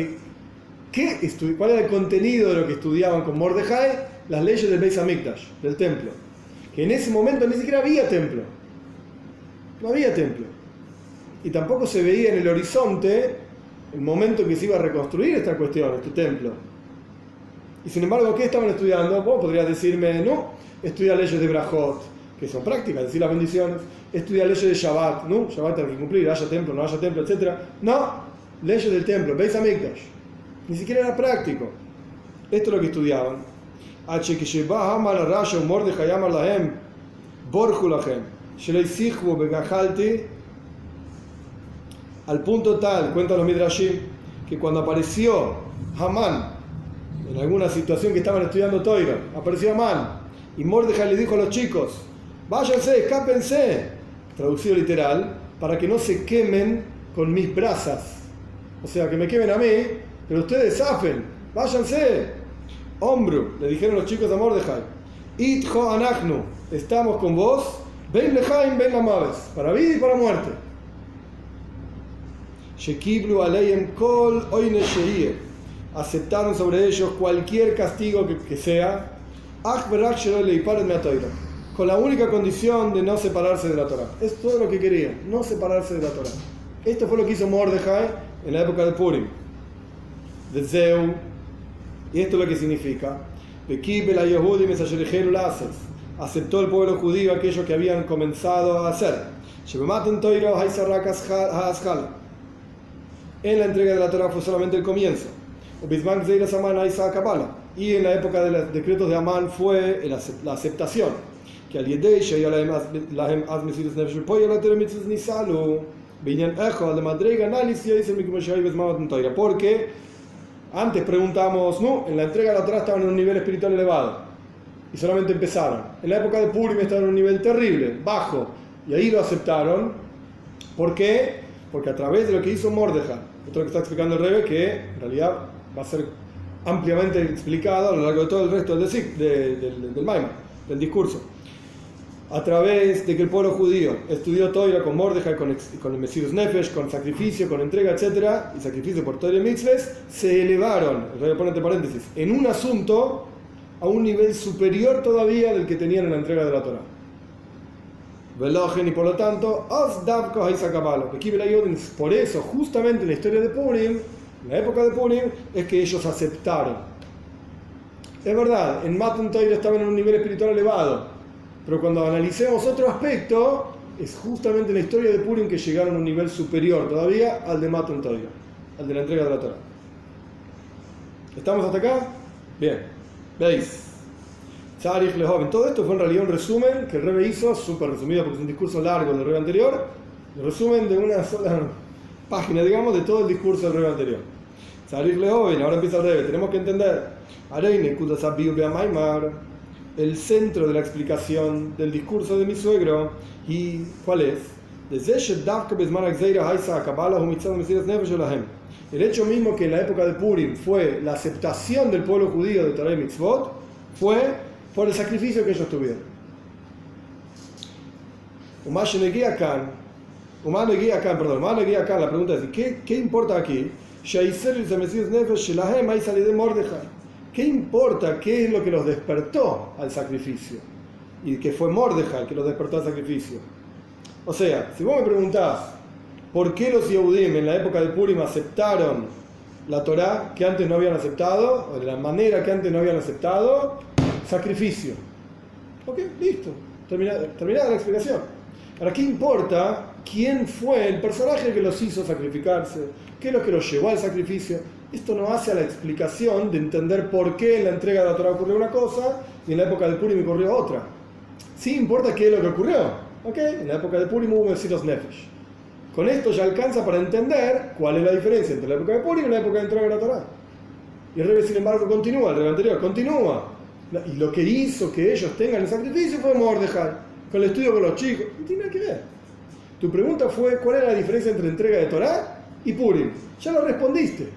cuál era el contenido de lo que estudiaban con Mordejai, las leyes del Beis Hamikdash, del templo. Que en ese momento ni siquiera había templo. No había templo. Y tampoco se veía en el horizonte el momento en que se iba a reconstruir esta cuestión, este templo. Y sin embargo, ¿qué estaban estudiando? Vos podrías decirme, no, estudia leyes de Brajot, que son prácticas, decir las bendiciones, estudia leyes de Shabbat, ¿no? Shabbat hay que cumplir, haya templo, no haya templo, etc. No, leyes del templo, Beis Hamikdash. Ni siquiera era práctico. Esto es lo que estudiaban. al punto tal, cuentan los Midrashim, que cuando apareció Hamán en alguna situación que estaban estudiando Toira, apareció Hamán y Mordejai le dijo a los chicos: váyanse, escápense, traducido literal, para que no se quemen con mis brasas, o sea, que me quemen a mí, pero ustedes zafen, váyanse. Ombru, le dijeron los chicos a Mordejai: Itjo anachnu, estamos con vos, ven lejaim, ven lamaves, para vida y para muerte. Shekiblu aleyem kol oine sheie, aceptaron sobre ellos cualquier castigo que sea, con la única condición de no separarse de la Torá. Es todo lo que querían, no separarse de la Torá. Esto fue lo que hizo Mordejai en la época de Purim, de Zeu, y esto es lo que significa: aceptó el pueblo judío aquello que habían comenzado a hacer. En la entrega de la Torá fue solamente el comienzo. Y en la época de los decretos de Amán fue la aceptación. Que al porque antes preguntamos, no, en la entrega de la Torá estaban en un nivel espiritual elevado y solamente empezaron. En la época de Purim estaban en un nivel terrible, bajo, y ahí lo aceptaron. ¿Por qué? Porque a través de lo que hizo Mordejai, esto que está explicando el Rebbe, que en realidad va a ser ampliamente explicado a lo largo de todo el resto del Maimar, del discurso. A través de que el pueblo judío estudió Torah con Mordejai, con el Mesirus Nefesh, con sacrificio, con entrega, etc., y sacrificio por Torah y mitzvahs, se elevaron, el Rebbe pone entre paréntesis, en un asunto a un nivel superior todavía del que tenían en la entrega de la Torah. Y por lo tanto, por eso, justamente en la historia de Purim, en la época de Purim, es que ellos aceptaron. Es verdad, en Matan Torah estaban en un nivel espiritual elevado, pero cuando analicemos otro aspecto, es justamente en la historia de Purim que llegaron a un nivel superior todavía al de Matan Torah, al de la entrega de la Torah. ¿Estamos hasta acá? Bien. ¿Veis? Todo esto fue en realidad un resumen que el Rebbe hizo, súper resumido porque es un discurso largo del Rebbe anterior, el resumen de una sola página, digamos, de todo el discurso del Rebbe anterior. Ahora empieza el Rebbe, tenemos que entender el centro de la explicación del discurso de mi suegro. ¿Y cuál es? El hecho mismo que en la época de Purim fue la aceptación del pueblo judío de Torah y Mitzvot fue por el sacrificio que ellos tuvieron. La pregunta es: ¿qué importa aquí? ¿Qué importa qué es lo que los despertó al sacrificio? Y que fue Mordejai que los despertó al sacrificio. O sea, si vos me preguntás por qué los Yehudim en la época de Purim aceptaron la Torá que antes no habían aceptado, o de la manera que antes no habían aceptado, sacrificio. Ok, listo. Terminada la explicación. Ahora, ¿qué importa quién fue el personaje que los hizo sacrificarse? ¿Qué es lo que los llevó al sacrificio? Esto no hace a la explicación de entender por qué en la entrega de la Torá ocurrió una cosa y en la época de Purim ocurrió otra. Sí importa qué es lo que ocurrió. Ok, en la época de Purim hubo Mesirus Nefesh. Con esto ya alcanza para entender cuál es la diferencia entre la época de Purim y la época de entrega de la Torá. Y el Rebbe, sin embargo, continúa, el Rebbe anterior continúa. Y lo que hizo que ellos tengan el sacrificio fue Mordejai, con el estudio con los chicos. No tiene nada que ver. Tu pregunta fue: ¿cuál era la diferencia entre entrega de Torá y Purim? Ya lo respondiste.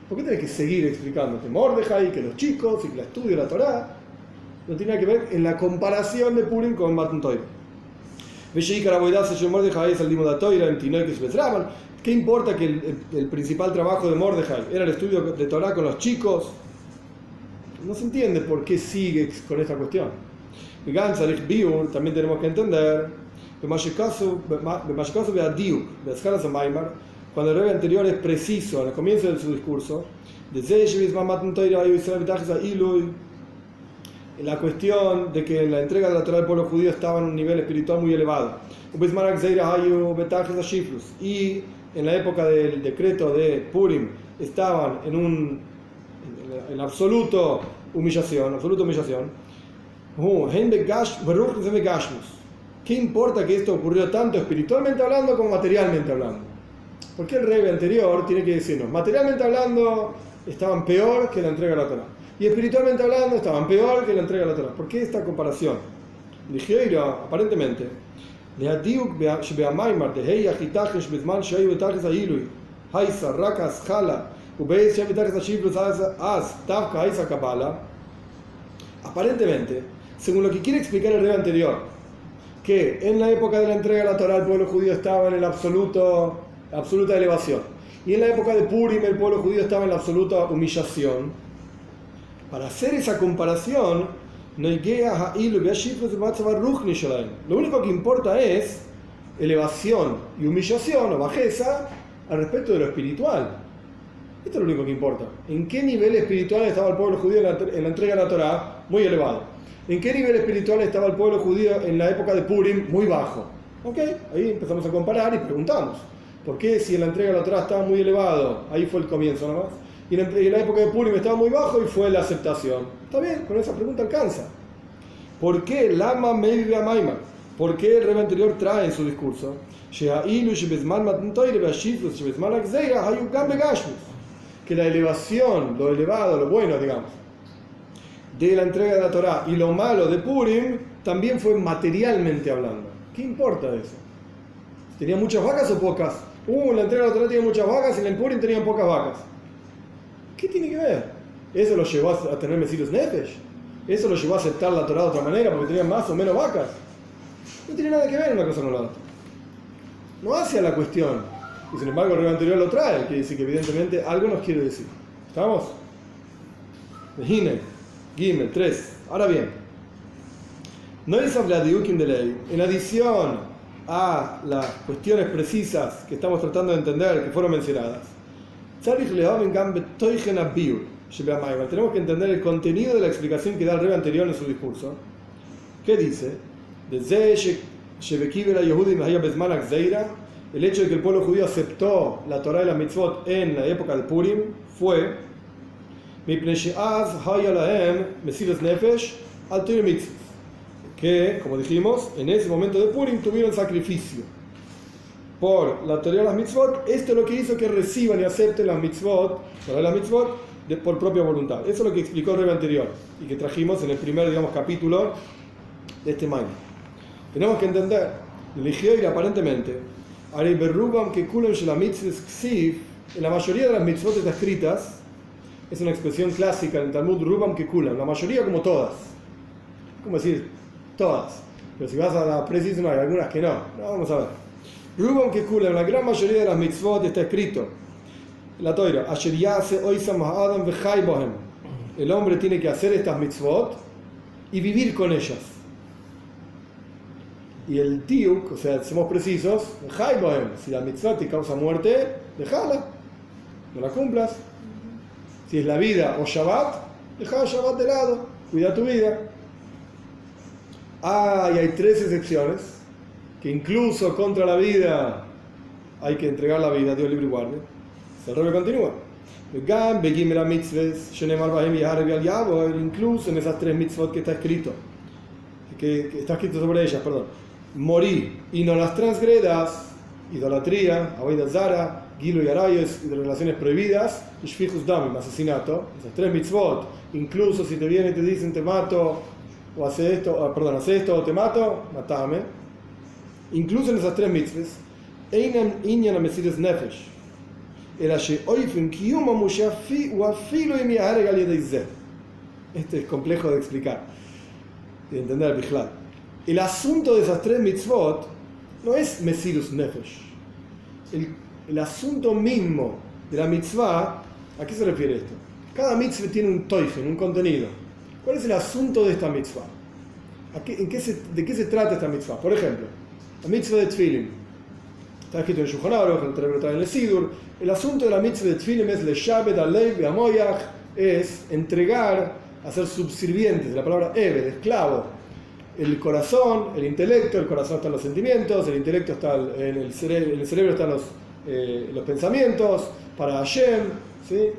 ¿Por qué tenés que seguir explicándote? Mordejai, que los chicos, y que el estudio de la Torá, no tiene nada que ver en la comparación de Purim con Matan Torah. ¿Qué importa que el principal trabajo de Mordejai era el estudio de Torá con los chicos? No se entiende por qué sigue con esta cuestión. También tenemos que entender cuando el Rebbe anterior es preciso en el comienzo de su discurso, la cuestión de que en la entrega de la Torá del pueblo judío estaba en un nivel espiritual muy elevado. Y en la época del decreto de Purim estaban en absoluta humillación. ¿Qué importa que esto ocurrió tanto espiritualmente hablando como materialmente hablando? ¿Por qué el Rebbe anterior tiene que decirnos, materialmente hablando estaban peor que la entrega de la Torá, y espiritualmente hablando estaban peor que la entrega de la Torá? ¿Por qué esta comparación? Dijeron, aparentemente, aparentemente, según lo que quiere explicar el Rebbe anterior, que en la época de la entrega de la Torá el pueblo judío estaba en la absoluta elevación, y en la época de Purim el pueblo judío estaba en la absoluta humillación. Para hacer esa comparación, lo único que importa es elevación y humillación o bajeza al respecto de lo espiritual. Esto es lo único que importa. ¿En qué nivel espiritual estaba el pueblo judío en la entrega de la Torá? Muy elevado. ¿En qué nivel espiritual estaba el pueblo judío en la época de Purim? Muy bajo. ¿Ok? Ahí empezamos a comparar y preguntamos, ¿por qué si en la entrega de la Torá estaba muy elevado? Ahí fue el comienzo nomás. Y en la época de Purim estaba muy bajo y fue la aceptación. Está bien, con esa pregunta alcanza. ¿Por qué Lama Meivia Maima? ¿Por qué el Rebbe anterior trae en su discurso que la elevación, lo elevado, lo bueno, digamos, de la entrega de la Torá y lo malo de Purim también fue materialmente hablando? ¿Qué importa de eso? ¿Tenía muchas vacas o pocas? La entrega de la Torá tenía muchas vacas y en el Purim tenían pocas vacas. ¿Qué tiene que ver? ¿Eso lo llevó a tener Mesirus Nefesh? ¿Eso lo llevó a aceptar la Torá de otra manera porque tenían más o menos vacas? No tiene nada que ver una cosa con la otra. No hace a la cuestión. Y sin embargo el Rebbe anterior lo trae, que dice que evidentemente algo nos quiere decir. ¿Estamos? Gimel 3. Ahora bien, no es hablar de Yukim de ley. En adición a las cuestiones precisas que estamos tratando de entender, que fueron mencionadas, tenemos que entender el contenido de la explicación que da el Rebbe anterior en su discurso. ¿Qué dice? El hecho de que el pueblo judío aceptó la Torá y la mitzvot en la época de Purim fue que, como dijimos, en ese momento de Purim tuvieron sacrificio por la Torá y las mitzvot. Esto es lo que hizo que reciban y acepten las mitzvot, por propia voluntad. Eso es lo que explicó el Rebbe anterior y que trajimos en el primer, capítulo de este Maimon. Tenemos que entender, y aparentemente, en la mayoría de las mitzvot está escritas, es una expresión clásica en el Talmud, Rubam Kekulam, la mayoría como todas. ¿Cómo decir? Todas. Pero si vas a la precisión hay algunas que no. Vamos a ver. Rubam Kekulam, la gran mayoría de las mitzvot está escrito en la Torah, el hombre tiene que hacer estas mitzvot y vivir con ellas. Y el tiuk, o sea, somos precisos, si la mitzvah te causa muerte, déjala, no la cumplas. Si es la vida o Shabbat, deja Shabbat de lado, cuida tu vida. Y hay 3 excepciones, que incluso contra la vida hay que entregar la vida, Dios libre y guarde. El Rebbe continúa. Incluso en esas 3 mitzvot que está escrito, sobre ellas, morí y no las transgredas, idolatría, avodah zara, gilo y arayos, y de relaciones prohibidas, y shfichus damim, asesinato. Esas 3 mitzvot, incluso si te vienen y te dicen te mato, o hace esto, hace esto o te mato, matame. Incluso en esas 3 mitzvot, einam inyan mesirus nefesh. Este es complejo de explicar y de entender Bichlal. El asunto de esas 3 mitzvot no es Mesirus Nefesh. El asunto mismo de la mitzvah, ¿a qué se refiere esto? Cada mitzvah tiene un toigen, un contenido. ¿Cuál es el asunto de esta mitzvah? ¿De qué se trata esta mitzvah? Por ejemplo, la mitzvah de Tfilin. Está escrito en Shulchan Aruch, en el Sidur. El asunto de la mitzvah de Tfilin es leshabed alev ve'amoyach, es entregar, hacer subservientes, de la palabra eved, esclavo, el corazón, el intelecto. El corazón están los sentimientos, el intelecto está en el cerebro están los pensamientos, para Hashem, ¿sí?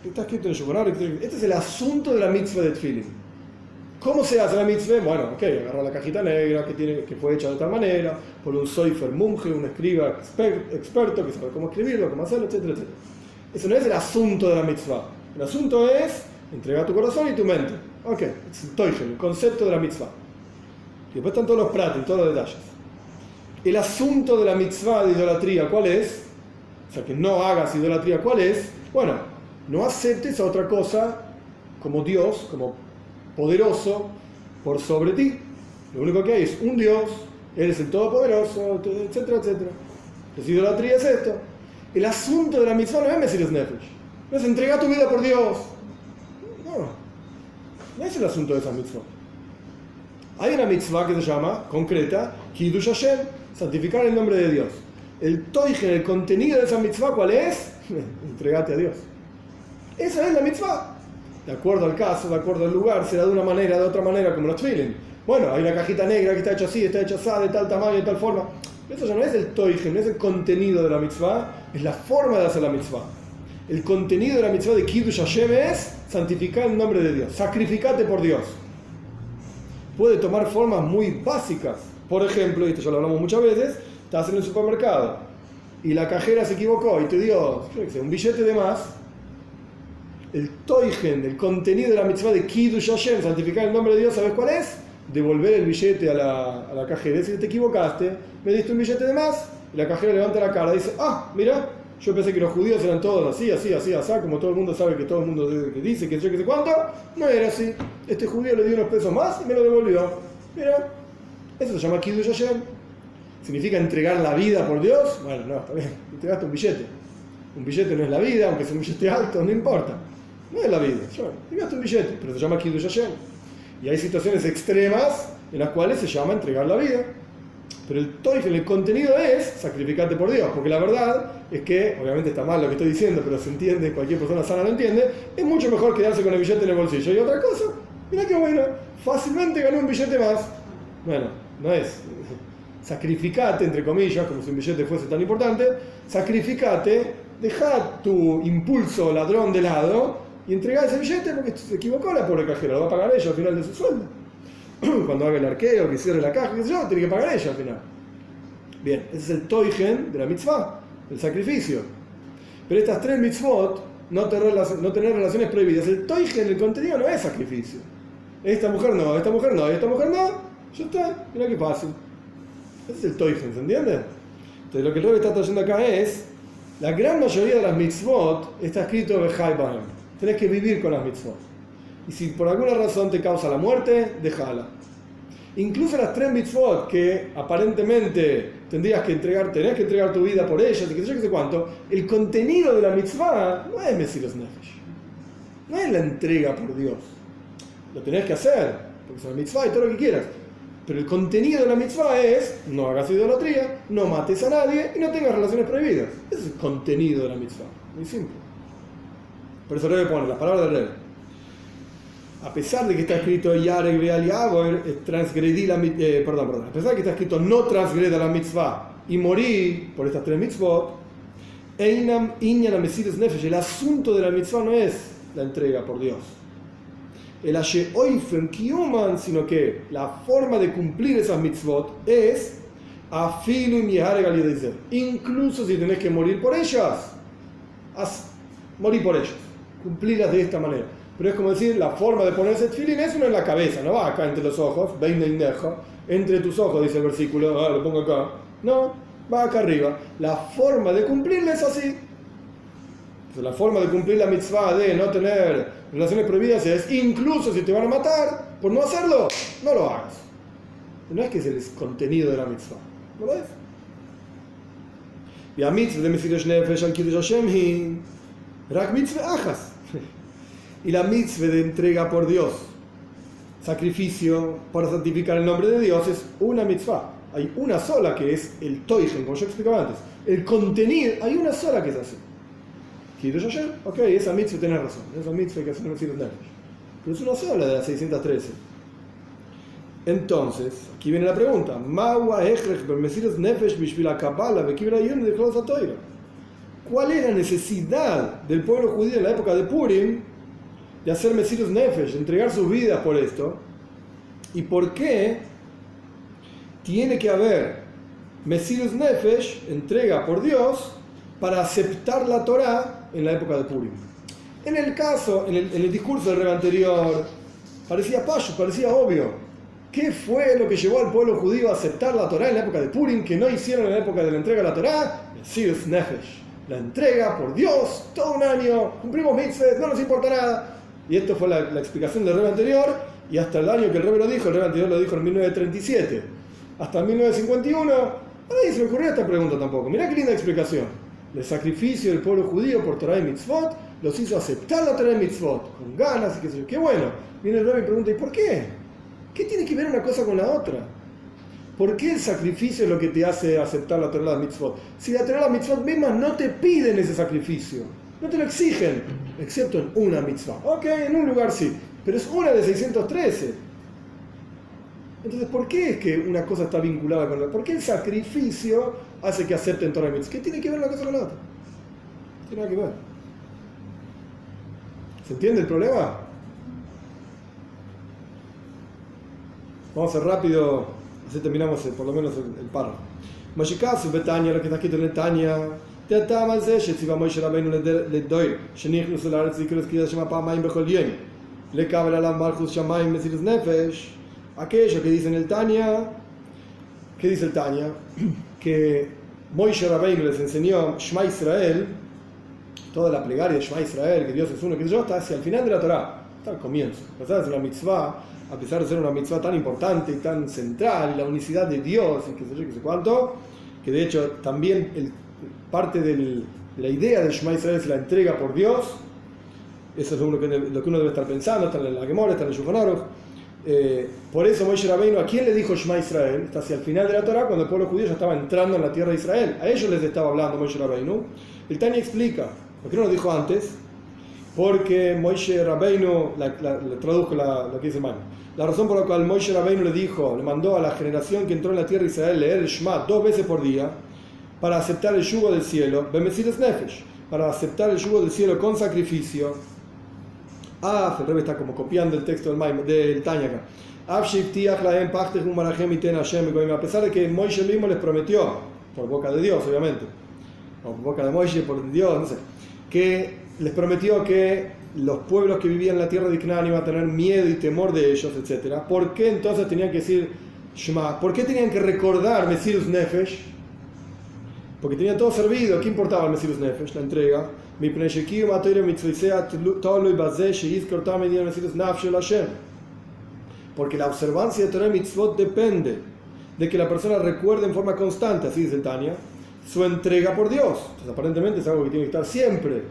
Está escrito en Shulchan Aruch. Este es el asunto de la mitzvah de Tfilin. ¿Cómo se hace la mitzvah? Bueno, ok, agarrar la cajita negra que fue hecha de tal manera, por un soifer monje, un escriba experto que sabe cómo escribirlo, cómo hacerlo, etcétera, etcétera. Eso no es el asunto de la mitzvah. El asunto es entregar tu corazón y tu mente. Ok, es el concepto de la mitzvah. Y después están todos los pratos, todos los detalles. El asunto de la mitzvah de idolatría, ¿cuál es? O sea, que no hagas idolatría, ¿cuál es? Bueno, no aceptes a otra cosa como Dios, como poderoso, por sobre ti. Lo único que hay es un Dios, Él es el Todopoderoso, etcétera, etcétera. Entonces, idolatría es esto. El asunto de la mitzvah no es Mesiras Nefesh, no es entregar tu vida por Dios. No es el asunto de esa mitzvah. Hay una mitzvah que se llama, concreta, Kiddush Hashem, santificar el nombre de Dios. El toijen, el contenido de esa mitzvah, ¿cuál es? Entregate a Dios. Esa es la mitzvah. De acuerdo al caso, de acuerdo al lugar, será de una manera, de otra manera, como los tefilin. Bueno, hay una cajita negra que está hecha así, está hecha así, de tal tamaño, de tal forma. Eso ya no es el toijen, no es el contenido de la mitzvah, es la forma de hacer la mitzvah. El contenido de la mitzvah de Kiddush Hashem es santificar el nombre de Dios, sacrificate por Dios. Puede tomar formas muy básicas. Por ejemplo, y esto ya lo hablamos muchas veces, estás en el supermercado y la cajera se equivocó y te dio, un billete de más. El toijen, el contenido de la mitzvah de Kiddush Hashem, santificar el nombre de Dios, ¿sabes cuál es? Devolver el billete a la cajera y decir, te equivocaste, me diste un billete de más. Y la cajera levanta la cara y dice, mira, yo pensé que los judíos eran todos así, como todo el mundo sabe que todo el mundo dice que yo que sé cuánto. No era así. Este judío le dio unos pesos más y me lo devolvió. Mira, eso se llama Kiddush Hashem. ¿Significa entregar la vida por Dios? Bueno, no, está bien, entregaste un billete. Un billete no es la vida, aunque sea un billete alto, no importa. No es la vida, entregaste un billete, pero se llama Kiddush Hashem. Y hay situaciones extremas en las cuales se llama entregar la vida. Pero el contenido es sacrificarte por Dios, porque la verdad es que, obviamente está mal lo que estoy diciendo, pero se entiende, cualquier persona sana lo entiende, es mucho mejor quedarse con el billete en el bolsillo. Y otra cosa, mira qué bueno, fácilmente gané un billete más. Bueno, no es sacrificate, entre comillas, como si un billete fuese tan importante, sacrificate, deja tu impulso ladrón de lado y entrega ese billete porque se equivocó la pobre cajera, lo va a pagar ella al final de su sueldo. Cuando haga el arqueo, que cierre la caja, qué sé yo, tiene que pagar ella al final. Bien, ese es el toijen de la mitzvah, el sacrificio. Pero estas tres mitzvot, no tener relaciones prohibidas, el toijen, el contenido no es sacrificio. Esta mujer no, esta mujer no, esta mujer no, ya está, mira qué fácil. Ese es el toijen, ¿se entiende? Entonces lo que el Rebbe está trayendo acá es, la gran mayoría de las mitzvot está escrito Bechai Bahem. Tenés que vivir con las mitzvot. Y si por alguna razón te causa la muerte, déjala. Incluso las tres mitzvot que aparentemente tenés que entregar tu vida por ellas, y que sé yo qué sé cuánto, el contenido de la mitzvah no es Mesiras Nefesh. No es la entrega por Dios. Lo tenés que hacer, porque es una mitzvah y todo lo que quieras. Pero el contenido de la mitzvah es, no hagas idolatría, no mates a nadie y no tengas relaciones prohibidas. Ese es el contenido de la mitzvah. Muy simple. Por eso Rebbe pone las palabras del Rebbe. A pesar de que está escrito Yarek Beal Yagoer, transgredí la perdón, a pesar de que está escrito no transgreda la mitzvah y morí por estas tres mitzvot, Einam Inyan Mesiras Nefesh, el asunto de la mitzvah no es la entrega por Dios. El Ashe Oifen Kiyuman, sino que la forma de cumplir esas mitzvot es Afilu y Yehareg al Yedeizer. Incluso si tenés que morir por ellas, morir por ellas, cumplirlas de esta manera. Pero es como decir, la forma de ponerse tefilín es uno en la cabeza, no va acá entre los ojos, entre tus ojos, dice el versículo, lo pongo acá. No, va acá arriba. La forma de cumplirla es así. Entonces, la forma de cumplir la mitzvah de no tener relaciones prohibidas es, incluso si te van a matar por no hacerlo, no lo hagas. No es que es el contenido de la mitzvah, ¿no lo es? Y a mitzvah de Mesiras Nefesh al Kiddush Hashem hi rak mitzvah achas. Y la mitzvah de entrega por Dios, sacrificio para santificar el nombre de Dios, es una mitzvah. Hay una sola que es el toijen, como yo explicaba antes. El contenido, hay una sola que es así. Kiddush Hashem, ok, esa mitzvah tenés razón, esa mitzvah hay que hacer en Mesiras Nefesh. Pero es una sola de las 613. Entonces, aquí viene la pregunta: ¿cuál es la necesidad del pueblo judío en la época de Purim de hacer Mesiras Nefesh, entregar sus vidas por esto? ¿Y por qué tiene que haber Mesirus Nefesh, entrega por Dios, para aceptar la Torá en la época de Purim? En el caso, en el discurso del Rebbe anterior, parecía obvio. ¿Qué fue lo que llevó al pueblo judío a aceptar la Torá en la época de Purim, que no hicieron en la época de la entrega de la Torá? Mesirus Nefesh, la entrega por Dios, todo un año, cumplimos mitzvot, no nos importa nada. Y esto fue la explicación del Rebbe anterior, y hasta el año que el Rebbe lo dijo, el Rebbe anterior lo dijo en 1937, hasta 1951, a nadie se le ocurrió esta pregunta tampoco. Mirá qué linda explicación. El sacrificio del pueblo judío por Torá y mitzvot los hizo aceptar la Torá y mitzvot, con ganas y qué sé yo. Qué bueno. Viene el Rebbe y pregunta, ¿y por qué? ¿Qué tiene que ver una cosa con la otra? ¿Por qué el sacrificio es lo que te hace aceptar la Torá y la mitzvot? Si la Torá y la mitzvot mismas no te piden ese sacrificio, no te lo exigen, excepto en una mitzvah. Ok, en un lugar sí, pero es una de 613. Entonces, ¿por qué es que una cosa está vinculada con la otra? ¿Por qué el sacrificio hace que acepten Torah y mitzvot? ¿Qué tiene que ver una cosa con la otra? No tiene nada que ver. ¿Se entiende el problema? Vamos a ser rápido, así terminamos por lo menos el párrafo. Mashikasu Betania, lo que está escrito en el Tania, Teatam al Zeshe, si vamos a ir a Beinu le doy, Shenich Nusular, si quiero escribir, se llama Pamaim Bechol Yem, le cabe la Malchus Shamaim Mesirus Nefesh. Aquello que dice en el Tania, ¿qué dice el Tania? Que Moshe Rabbeinu les enseñó Shema Israel, toda la plegaria de Shema Israel, que Dios es uno, que yo, está hacia el final de la Torá, está al comienzo. A pesar de ser una mitzvah, a pesar de ser una mitzvah tan importante y tan central, y la unicidad de Dios, y qué sé yo, qué sé cuánto, que de hecho también parte de la idea de Shema Israel es la entrega por Dios. Eso es lo que uno debe estar pensando, está en la Gemara, está en el Shulchan Aruch. Por eso Moshe Rabbeinu, ¿a quién le dijo Shema Israel? Está hacia el final de la Torá, cuando el pueblo judío ya estaba entrando en la tierra de Israel. A ellos les estaba hablando Moshe Rabbeinu. El Tani explica, ¿por qué no lo dijo antes? Porque Moshe Rabbeinu, le traduzco lo que dice Manu. La razón por la cual Moshe Rabbeinu le mandó a la generación que entró en la tierra de Israel leer el Shema 2 veces por día, para aceptar el yugo del cielo, Bemesirus Nefesh, para aceptar el yugo del cielo con sacrificio. El Rebbe está como copiando el texto del Tanya acá. A pesar de que Moshe mismo les prometió, por boca de Dios obviamente, o por boca de Moshe, por Dios, no sé, que les prometió que los pueblos que vivían en la tierra de Canaán iban a tener miedo y temor de ellos, etc. ¿Por qué entonces tenían que decir Shema? ¿Por qué tenían que recordar Mesirus Nefesh? Porque tenían todo servido. ¿Qué importaba el Mesirus Nefesh? La entrega. Porque la observancia de Torah y Mitzvot depende de que la persona recuerde en forma constante, así dice el Tanya, su entrega por Dios. Entonces, aparentemente es algo que tiene que estar siempre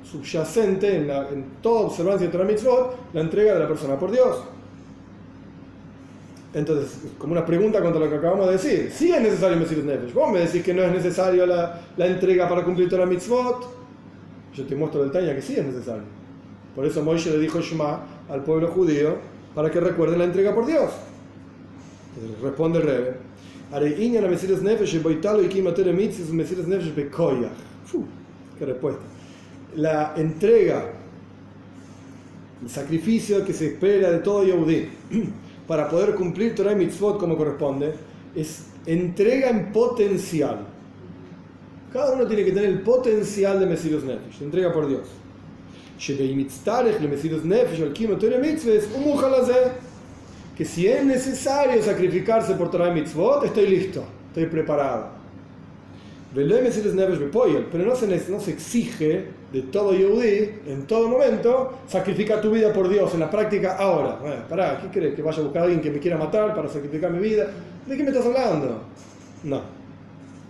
subyacente en toda observancia de Torah y Mitzvot, la entrega de la persona por Dios. Entonces, como una pregunta contra lo que acabamos de decir, ¿sí es necesario Mesirus Nefesh? Vos me decís que no es necesario la entrega para cumplir Torah y Mitzvot. Yo te muestro del Tanya que sí es necesario. Por eso Moshe le dijo Shema al pueblo judío para que recuerden la entrega por Dios. Entonces, responde el Rebbe: qué respuesta. La entrega, el sacrificio que se espera de todo Yehudí para poder cumplir Torah y Mitzvot como corresponde, es entrega en potencial. Cada uno tiene que tener el potencial de Mesirus Nefesh, entrega por Dios. Que si es necesario sacrificarse por Torah y Mitzvot, estoy listo, estoy preparado. Pero no se exige de todo Yehudí, en todo momento, sacrificar tu vida por Dios en la práctica ahora. Bueno, pará, ¿qué crees? ¿Que vaya a buscar a alguien que me quiera matar para sacrificar mi vida? ¿De qué me estás hablando? No.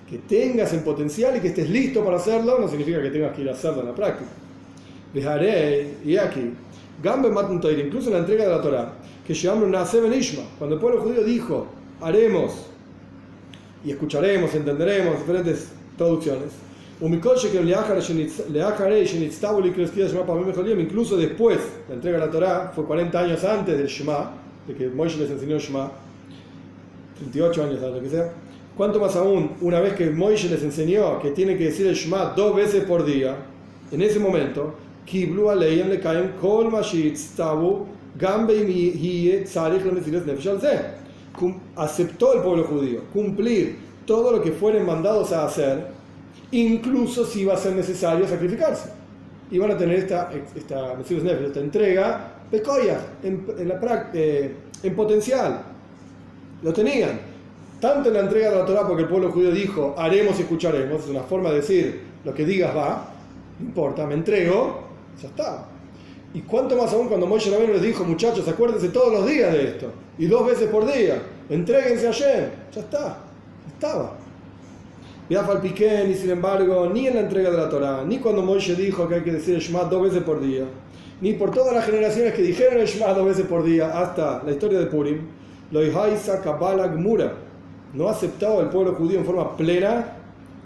Que tengas en potencial y que estés listo para hacerlo no significa que tengas que ir a hacerlo en la práctica. Dejaré, y aquí, Gambe Matan Torah, incluso en la entrega de la Torah, que llevamos Naaseh Ben Ishma, cuando el pueblo judío dijo, haremos y escucharemos, entenderemos, diferentes traducciones. Incluso después, la entrega de la Torah fue 40 años antes del Shema, de que Moshe les enseñó el Shema, 38 años antes, lo que sea. Cuanto más aún, una vez que Moshe les enseñó que tiene que decir el Shema 2 veces por día, en ese momento, Kiblu Aleim le caen Kol Mashitztavu Aceptó el pueblo judío cumplir todo lo que fueren mandados a hacer, incluso si iba a ser necesario sacrificarse. Iban a tener esta entrega pecoya, en potencial. Lo tenían. Tanto en la entrega de la Torá, porque el pueblo judío dijo, haremos y escucharemos, es una forma de decir, lo que digas va, no importa, me entrego, ya está. Y cuánto más aún cuando Moshe Rabbeinu les dijo, muchachos, acuérdense todos los días de esto, y 2 veces por día, entréguense a Hashem, ya está, estaba. Biafal Piquén, y sin embargo, ni en la entrega de la Torá, ni cuando Moshe dijo que hay que decir el Shema 2 veces por día, ni por todas las generaciones que dijeron el Shema 2 veces por día, hasta la historia de Purim, Loihaisa Kabbalah Gmura, no aceptaba el pueblo judío en forma plena,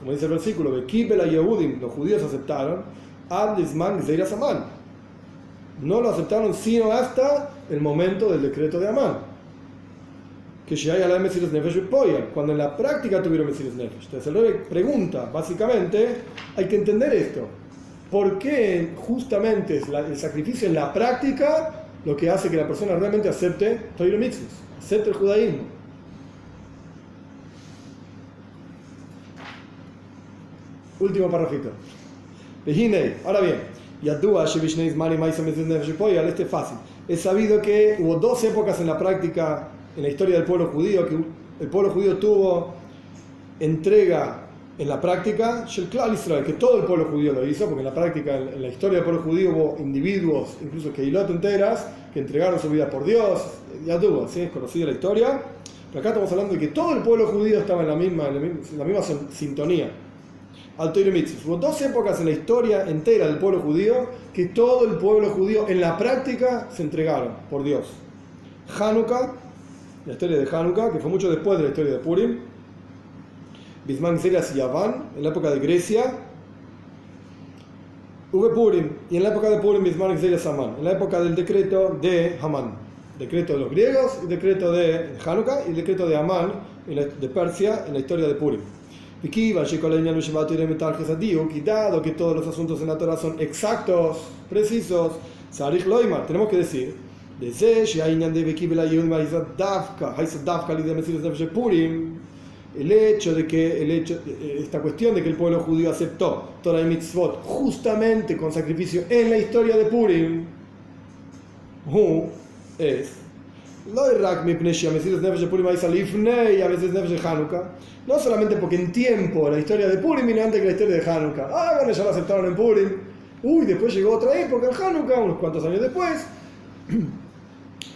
como dice el versículo, Bekibel Yehudim, los judíos aceptaron, Ad Lisman Zeira Saman. No lo aceptaron sino hasta el momento del decreto de Amán. Que Shehay Alay Mesilas Nefesh Poyal, cuando en la práctica tuvieron Mesilas Nefesh. Entonces el Rebbe pregunta, básicamente, hay que entender esto. ¿Por qué justamente es el sacrificio en la práctica lo que hace que la persona realmente acepte Torah Mitzvos, acepte el judaísmo? Último parrafito. Ahora bien, este es fácil. Es sabido que hubo 2 épocas en la práctica, en la historia del pueblo judío, que el pueblo judío tuvo entrega en la práctica, que todo el pueblo judío lo hizo, porque en la práctica, en la historia del pueblo judío hubo individuos, incluso keilot enteras, que entregaron su vida por Dios, ya tuvo, ¿sí? Es conocida la historia, pero acá estamos hablando de que todo el pueblo judío estaba en la misma sintonía. Hubo 2 épocas en la historia entera del pueblo judío que todo el pueblo judío en la práctica se entregaron por Dios. Hanukkah, la historia de Hanukkah, que fue mucho después de la historia de Purim. Bisman Zeras y Yaván, en la época de Grecia. Hubo Purim, y en la época de Purim Bisman Zeras Amán, en la época del decreto de Hamán. Decreto de los griegos, y decreto de Hanukkah, y decreto de Amán, de Persia, en la historia de Purim. Y dado que todos los asuntos en la Torah son exactos, precisos, tenemos que decir, esta cuestión de que el pueblo judío aceptó Torah y Mitzvot justamente con sacrificio en la historia de Purim, es no solamente porque en tiempo la historia de Purim vino antes que la historia de Hanukkah. Bueno, ya lo aceptaron en Purim. Después llegó otra época en Hanukkah, unos cuantos años después.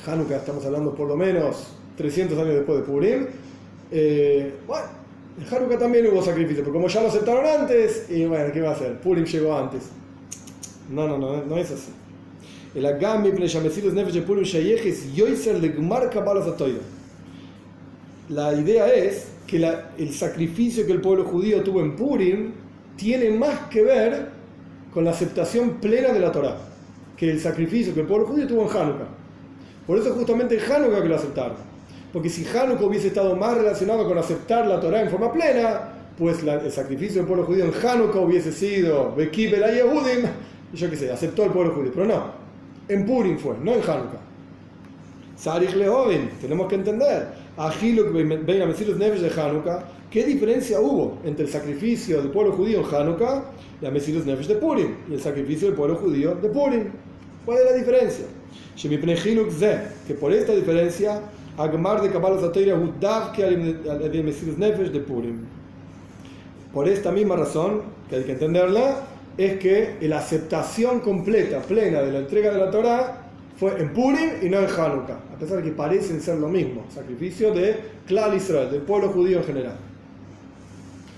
Hanukkah, estamos hablando por lo menos 300 años después de Purim. Bueno, en Hanukkah también hubo sacrificio, pero como ya lo aceptaron antes, y bueno, ¿qué va a hacer? Purim llegó antes. No es así. El Agami Pleyamesilos Nefesh de Purim Shayejes Yoiser Legmar Kabbalah Zatoya. La idea es que el sacrificio que el pueblo judío tuvo en Purim tiene más que ver con la aceptación plena de la Torá que el sacrificio que el pueblo judío tuvo en Hanukkah. Por eso justamente en Hanukkah que lo aceptaron. Porque si Hanukkah hubiese estado más relacionado con aceptar la Torá en forma plena, pues el sacrificio del pueblo judío en Hanukkah hubiese sido Bekibel Yehudim, yo qué sé, aceptó el pueblo judío. Pero no, en Purim fue, no en Hanukkah. Sarich Lehovin, tenemos que entender. Ajiluk ben Amesilos Nefesh de Hanukkah, ¿qué diferencia hubo entre el sacrificio del pueblo judío en Hanukkah y Amesilos Nefesh de Purim y el sacrificio del pueblo judío de Purim? ¿Cuál es la diferencia? Que por esta diferencia, Agmar de Kabbalah Zateira Hudav que al Amesilos Nefesh de Purim. Por esta misma razón, que hay que entenderla, es que la aceptación completa, plena de la entrega de la Torá fue en Purim y no en Hanukkah, a pesar de que parecen ser lo mismo, sacrificio de Klal Israel, del pueblo judío en general.